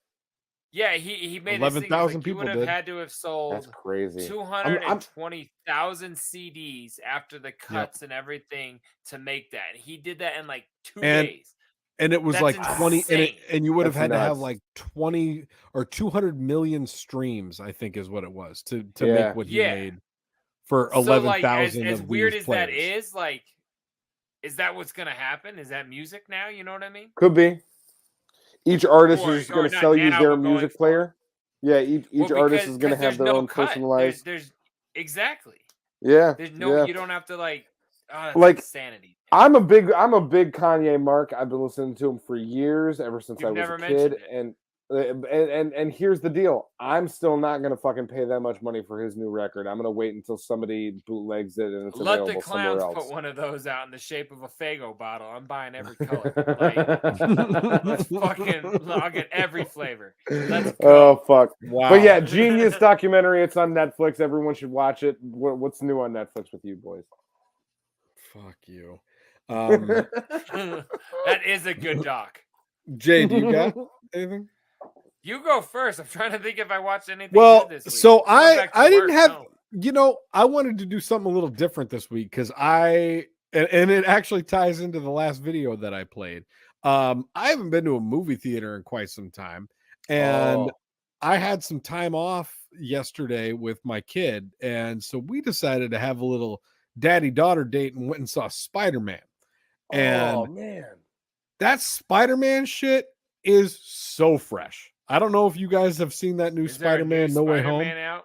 Yeah, he made 11,000 people would have did. had to have sold. That's crazy. 220,000 CDs after the cuts and everything to make that. And he did that in like 2 days. And it was That's like 20, and you would have had to have nuts. like 20 or 200 million streams, I think, is what it was to make what he made for 11,000. As of weird these as players. that is, like, is that what's gonna happen? Is that music now? You know what I mean? Could be. Each artist Or- is just going or to not sell you now, their but going music player. Yeah, each Well, artist because- is going to 'cause have there's their no own cut. personalized. There's exactly. Yeah, There's no. yeah. You don't have to like. Oh, that's Like, insanity. I'm a big Kanye mark. I've been listening to him for years, ever since You've I was never a mentioned kid. it. And here's the deal: I'm still not going to fucking pay that much money for his new record. I'm going to wait until somebody bootlegs it and it's Let available the clowns somewhere else. put one of those out in the shape of a Faygo bottle. I'm buying every color. Let's fucking. I'll get every flavor. Let's go. Oh fuck! Wow. But yeah, genius documentary. It's on Netflix. Everyone should watch it. What's new on Netflix with you boys? Fuck you. That is a good doc. Jay, do you got anything? You go first. I'm trying to think if I watched anything. Well, good this week. so Going I back to didn't work, have, no. you know, I wanted to do something a little different this week because and it actually ties into the last video that I played. I haven't been to a movie theater in quite some time, and I had some time off yesterday with my kid, and so we decided to have a little daddy-daughter date and went and saw Spider-Man. And Oh man, that Spider-Man shit is so fresh. I don't know if you guys have seen that new Is there a Spider-Man new No Way Home. Spider-Man out?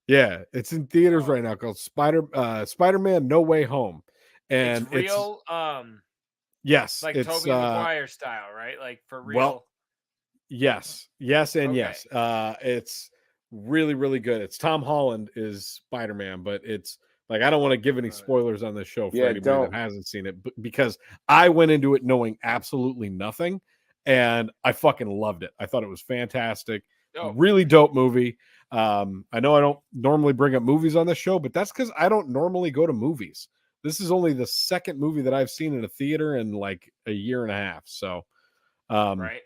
Yeah, it's in theaters right now called Spider-Man No Way Home. And It's real, yes, like it's Tobey Maguire style, right? Like for real. well, yes, and Okay. yes. It's really, really good. It's Tom Holland is Spider-Man, but it's like I don't want to give any spoilers on this show for Yeah, anybody don't. that hasn't seen it, because I went into it knowing absolutely nothing, and I fucking loved it. I thought it was fantastic. Dope. Really dope movie. I know I don't normally bring up movies on this show, but that's because I don't normally go to movies. This is only the second movie that I've seen in a theater in like a year and a half. So, Right.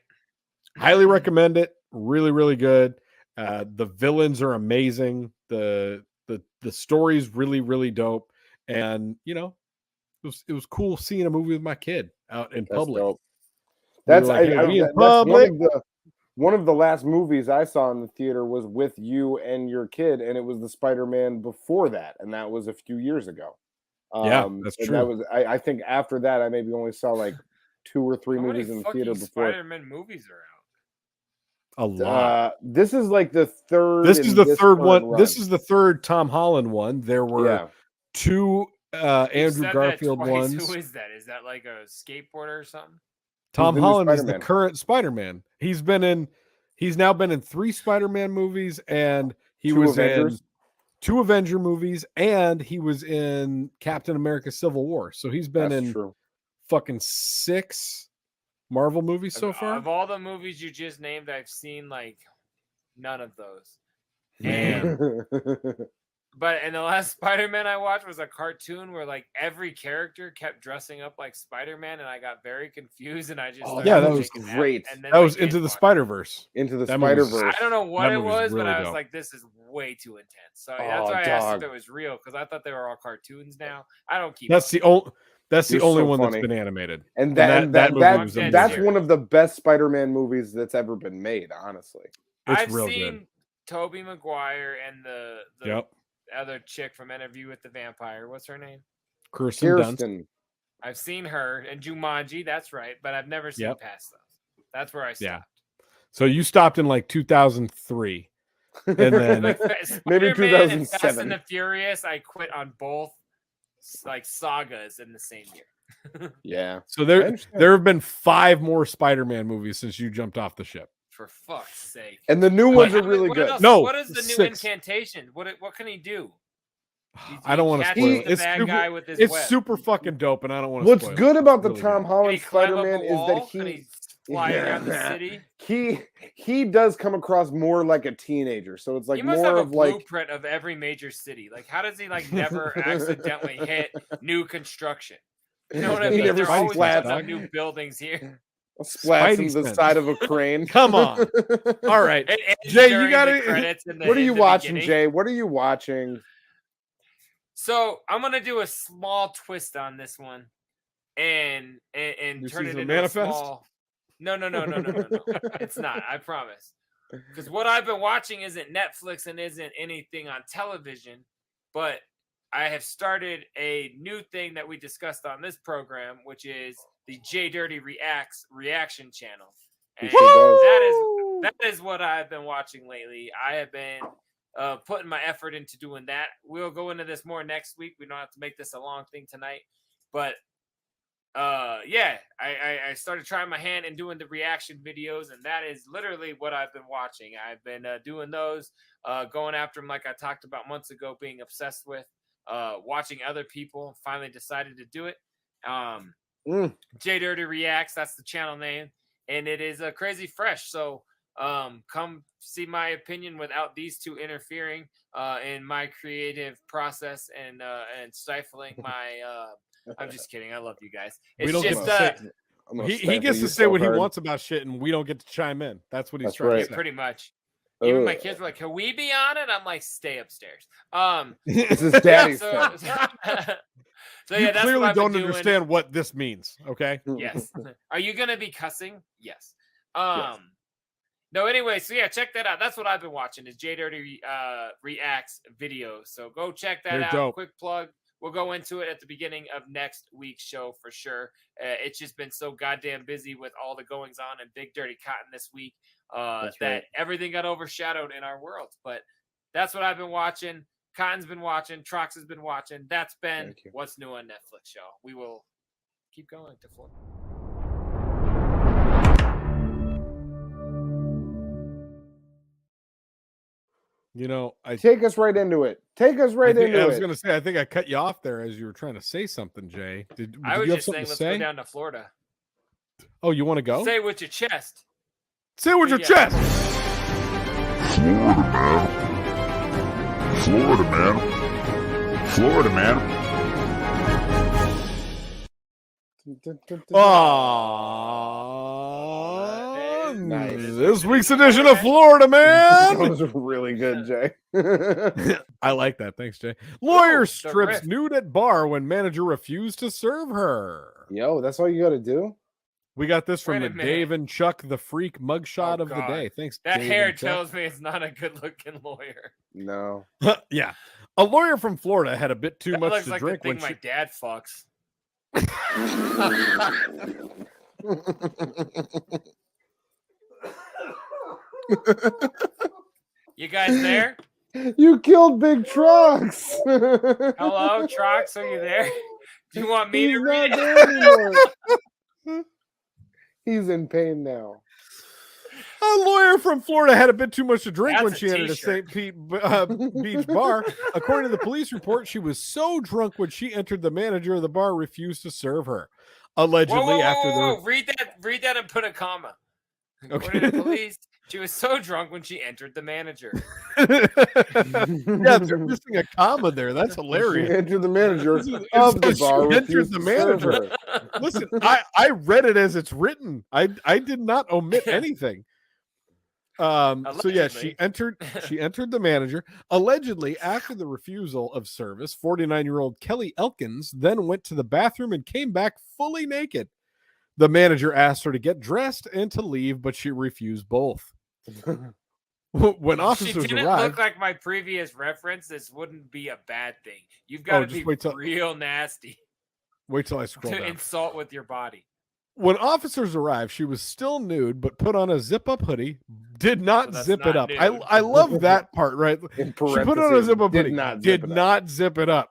highly recommend it. Really, really good. The villains are amazing. The story's really, really dope. And you know, it was cool seeing a movie with my kid out in public. Dope. We That's were like, I- "Hey, I- we in that's public?" one of the last movies I saw in the theater was with you and your kid, and it was the Spider-Man before that, and that was a few years ago. Yeah, that's and true. That was I think after that I maybe only saw like 2 or 3 How many movies in the fucking theater before. Spider-Man movies are out? A lot. This is like the third. This is the third one. run. This is the third Tom Holland one. There were 2 You Andrew said that Garfield twice. ones. Who is that? Is that like a skateboarder or something? Tom the new Holland is the Spider-Man. current Spider-Man. He's now been in 3 Spider-Man movies, and he 2 was Avengers. in 2 Avenger movies, and he was in Captain America: Civil War. So he's been That's in true. fucking 6 Marvel movies so far. Of all the movies you just named, I've seen like none of those. And but the last Spider-Man I watched was a cartoon where like every character kept dressing up like Spider-Man, and I got very confused, and I just started that was taking great. And then That my was kids Into the watched it. Spider-Verse. Into the That movie was- Spider-Verse. I don't know what That it movie was was, but really I was dope. like, this is way too intense. So Oh, that's why I asked dog. if it was real, because I thought they were all cartoons now. I don't keep That's up. the only. That's the You're only so one funny. that's been animated. And that that movie was amazing. that's amazing. one of the best Spider-Man movies that's ever been made, honestly. It's I've real seen good. Tobey Maguire and the Yep. other chick from Interview with the Vampire. What's her name? Kirsten Dunst. Kirsten. I've seen her and Jumanji. That's right, but I've never seen Yep. past those. That's where I stopped. Yeah. So you stopped in like 2003, and then Like Maybe Spider-Man and Fast 2007. and the Furious, I quit on both like sagas in the same year. Yeah. so I there understand. there have been 5 more Spider-Man movies since you jumped off the ship. For fuck's sake. And the new Wait, ones how are many- really what good. else- No, what is the new 6. incantation? What can he do? I don't want to catches spoil it. the It's bad guy with his it's web. super fucking dope, and I don't want to. What's spoil good it. about It's the really Tom good. Can he Holland climb up Spider-Man a is wall? that Can he fly around the city? he does come across more like a teenager. So it's like He must more have a of like blueprint of every major city. Like, how does he like never accidentally hit new construction? You know what I He mean? never They're always splats. putting up new buildings here. splats Spidey into the sense. side of a crane. Come on. All right, It ends Jay, you during the gotta. credits in the- What are in you the watching, beginning. Jay? What are you watching? So I'm gonna do a small twist on this one, and Your turn it season into manifest? a small. No. It's not. I promise. Because what I've been watching isn't Netflix and isn't anything on television, but I have started a new thing that we discussed on this program, which is the JDirty Reacts reaction channel. And that is what I've been watching lately. I have been putting my effort into doing that. We'll go into this more next week. We don't have to make this a long thing tonight, but yeah, I started trying my hand in doing the reaction videos, and that is literally what I've been watching. I've been doing those, going after them like I talked about months ago, being obsessed with, watching other people. Finally decided to do it. JDirty Reacts, that's the channel name, and it is crazy fresh. So come see my opinion without these two interfering in my creative process and stifling my I'm just kidding. I love you guys. It's We don't just get to say, he gets to say what he wants about shit, and we don't get to chime in. That's what he's trying to say. pretty much. Even my kids were like, "Can we be on it?" I'm like, "Stay upstairs." This is daddy's so, stuff. so You yeah, that's clearly what I've been don't doing. understand what this means. Okay. Yes. Are you gonna be cussing? Yes. Yes. No, anyway, so yeah, check that out. That's what I've been watching is JDirty Reacts videos. So go check that They're out. dope. Quick plug. We'll go into it at the beginning of next week's show for sure. It's just been so goddamn busy with all the goings on in Big Dirty Cotton this week that right. everything got overshadowed in our world. But that's what I've been watching. Cotton's been watching. Trox has been watching. That's been Thank you. What's New on Netflix, y'all. We will keep going to Florida. You know, Take us right into it. Take us right into I was it. going to say, I think I cut you off there as you were trying to say something, Jay. Did I you was have just something saying, to let's say? go down to Florida. Oh, you want to go? Say it with your chest. Say it with your Yeah. chest. Florida, man. Florida, man. Florida, man. Oh, Nice. This week's edition of Florida Man. That was really good, Jay. I like that. Thanks, Jay. Lawyer the strips riff. nude at bar when manager refused to serve her. Yo, that's all you got to do? We got this from Wait the a minute. Dave and Chuck the Freak mugshot Oh, of the God. day. Thanks, That Dave hair and Chuck. tells me it's not a good-looking lawyer. No. Yeah. A lawyer from Florida had a bit too That much looks to like drink the thing when my she... dad fucks. You guys there? You killed Big Trox. Hello, Trox, are you there? Do you want me He's to not read it? there anymore. He's in pain now. A lawyer from Florida had a bit too much to drink That's when a she entered a t-shirt. St. Pete Beach bar. According to the police report, she was so drunk when she entered, the manager of the bar refused to serve her. Allegedly, Whoa. Read that and put a comma. According to police, she was so drunk when she entered the manager. Yeah, they're missing a comma there. That's hilarious. She entered the manager of So the bar. she entered refused the to serve manager. her. Listen, I read it as it's written. I did not omit anything. So yeah, she entered the manager. Allegedly, after the refusal of service, 49-year-old Kelly Elkins then went to the bathroom and came back fully naked. The manager asked her to get dressed and to leave, but she refused both. When She officers didn't arrived, look like my previous reference. This wouldn't be a bad thing. You've got to just be wait till- real nasty wait till I scroll to down. insult with your body. When officers arrived, she was still nude, but put on a zip-up hoodie. Did not So that's zip it not up. nude. I love that part, right? In She put on a parentheses, zip-up did hoodie. not zip Did it up. not zip it up.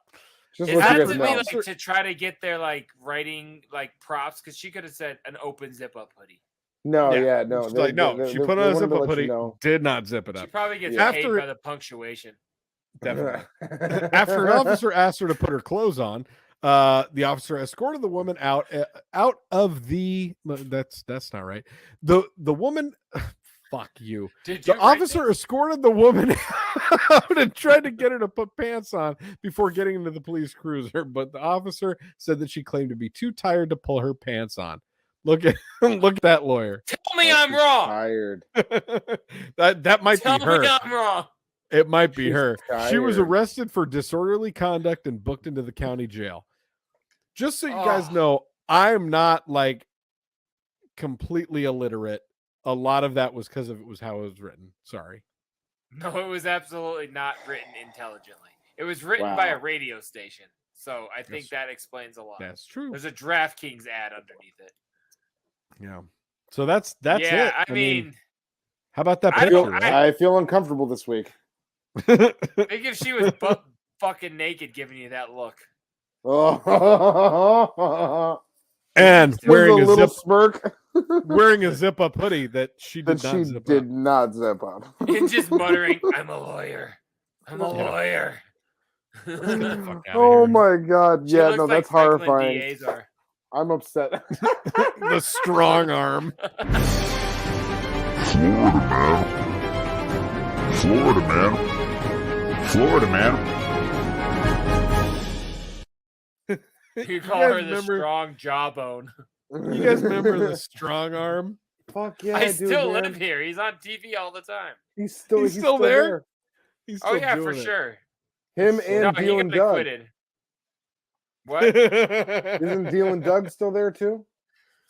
Just It let you had guys to be know. like to try to get their like writing like props because she could have said an open zip up hoodie. No, yeah, no. She's like, no, she put on a zip-up hoodie. Did not zip it She up. probably gets Yeah. paid After- by the punctuation. Definitely. After an officer asked her to put her clothes on, the officer escorted the woman out of the. That's not right. The woman. Fuck you. Did The you write officer escorted the woman out and tried to get her to put pants on before getting into the police cruiser, but the officer said that she claimed to be too tired to pull her pants on. Look at that lawyer. Tell me I'm wrong. Tired. that might Tell be her. me I'm wrong. It might be She's her. She was tired. arrested for disorderly conduct and booked into the county jail. Just so you guys Oh. know, I'm not like completely illiterate. A lot of that was because of it was how it was written. Sorry. No, it was absolutely not written intelligently. It was written by a Wow. radio station. So I think that explains a lot. That's true. There's a DraftKings ad underneath it. Yeah. So that's yeah, it. I mean, how about that I picture? don't- right? I feel uncomfortable this week. think if she was fucking naked giving you that look. Oh, And there's wearing a a little zip smirk wearing a zip up hoodie that she did that not she zip did up. not zip up. And just muttering, I'm a lawyer. I'm a Yeah. lawyer. Let's get the fuck outta Oh here. my god! She Yeah, looks no, like that's Franklin horrifying. D'Azar. I'm upset. The strong arm. Florida man. Florida man. You call guys her the remember- strong jawbone. You guys remember the strong arm? Fuck yeah, I dude, still man. live here. He's on TV all the time. He's still there? He's Oh still yeah, for doing it. sure. Him and No, Deal he and got Doug. acquitted. What? Isn't Deal and Doug still there too?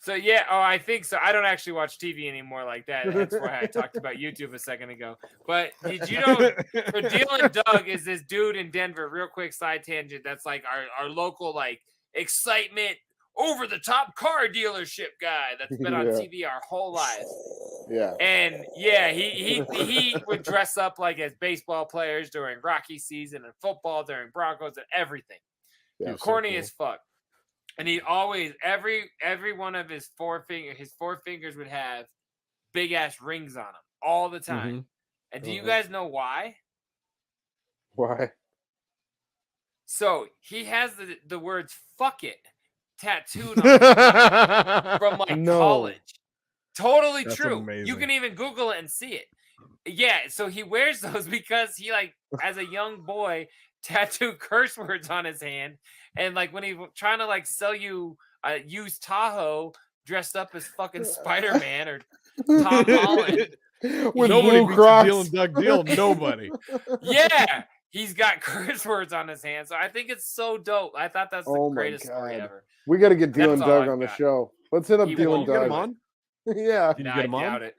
So yeah, I think so. I don't actually watch TV anymore like that. That's why I talked about YouTube a second ago. But did you know for Deal and Doug is this dude in Denver, real quick side tangent, that's like our local like excitement over the top car dealership guy that's been on Yeah. TV our whole lives. Yeah. And yeah, he would dress up like as baseball players during Rocky season and football during Broncos and everything. Yeah, Corny so as fuck. And he always every one of his four fingers would have big ass rings on them all the time. Mhm. And do you guys know why? Why? So he has the words "fuck it" tattooed on his arm from like No. college. Totally That's true. You amazing. can even Google it and see it. Yeah, so he wears those because he like as a young boy tattooed curse words on his hand, and like when he was trying to like sell you used Tahoe dressed up as fucking Spider-Man or Tom Holland. With nobody blue beats Crocs. Deal and Doug Deal. Nobody. Yeah, he's got curse words on his hands. So I think it's so dope. I thought that's the greatest story ever. We got to get Deal and That's all Doug I've on the got. show. Let's hit up He Deal and won't do Doug. Get him on? Yeah. Did you No, get him I on? doubt it.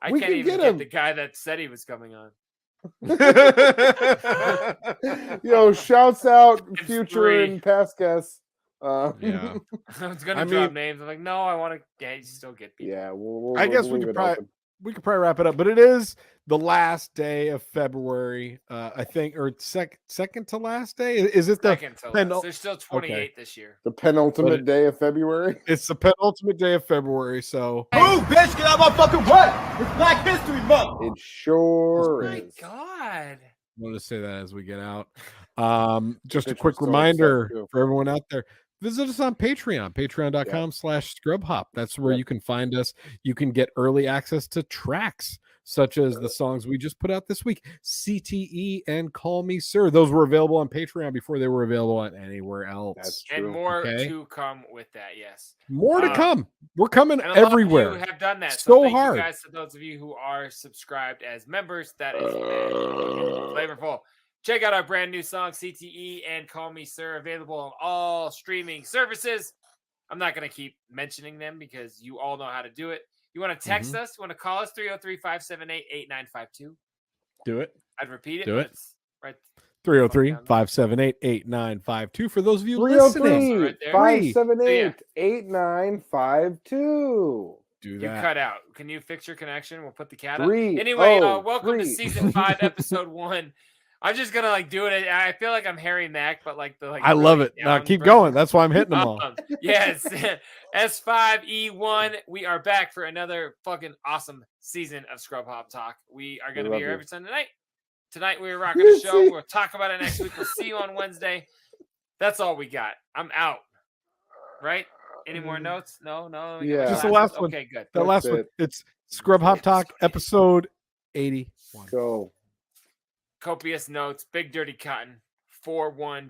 I We can't can even get get him. the guy that said he was coming on. Yo, shouts out It's future 3. and past guests. Yeah. I was gonna I drop mean- names. I'm like, no, I want to. Yeah, you still get people. Yeah, we'll I guess we'll we leave could it probably open. wrap it up, but it is the last day of February, I think, or second to last day. Is it the Second to last. There's still 28 this year. The penultimate But it- day of February. It's the penultimate day of February, so Move, bitch! Get out of my fucking way! It's Black History Month! It sure Oh my is. god. I want to say that as we get out. Just a Bitch quick was so reminder upset, too. for everyone out there. Visit us on Patreon, patreon.com/scrubhop. That's where you can find us. You can get early access to tracks such as the songs we just put out this week, CTE and Call Me Sir. Those were available on Patreon before they were available on anywhere else. That's And true. more Okay. to come with that. Yes. More to come. We're coming And a lot of everywhere. you have done that. So thank hard. you guys to those of you who are subscribed as members. That is flavorful. Check out our brand new song, CTE and Call Me Sir, available on all streaming services. I'm not going to keep mentioning them because you all know how to do it. You want to text us? You want to call us? 303-578-8952. Do it. I'd repeat it. Do but it. it's right. 303-578-8952 for those of you listening. Right there. 303-578-8952. Do You that. cut out. Can you fix your connection? We'll put the cat up. 303. Anyway, welcome to season 5, episode 1. I'm just gonna do it. I feel like I'm Harry Mack, but like the I love it. Now keep going. That's why I'm hitting them all. Yes, S5E1. We are back for another fucking awesome season of Scrub Hop Talk. We are gonna be here every Sunday night. Tonight we're rocking the show. We'll talk about it next week. We'll see you on Wednesday. That's all we got. I'm out. Right? Any more notes? No. Yeah. Just the last one. Okay, good. The last one. It's Scrub Hop Talk, episode 81. Go. Copious notes. Big Dirty Cotton. 4-1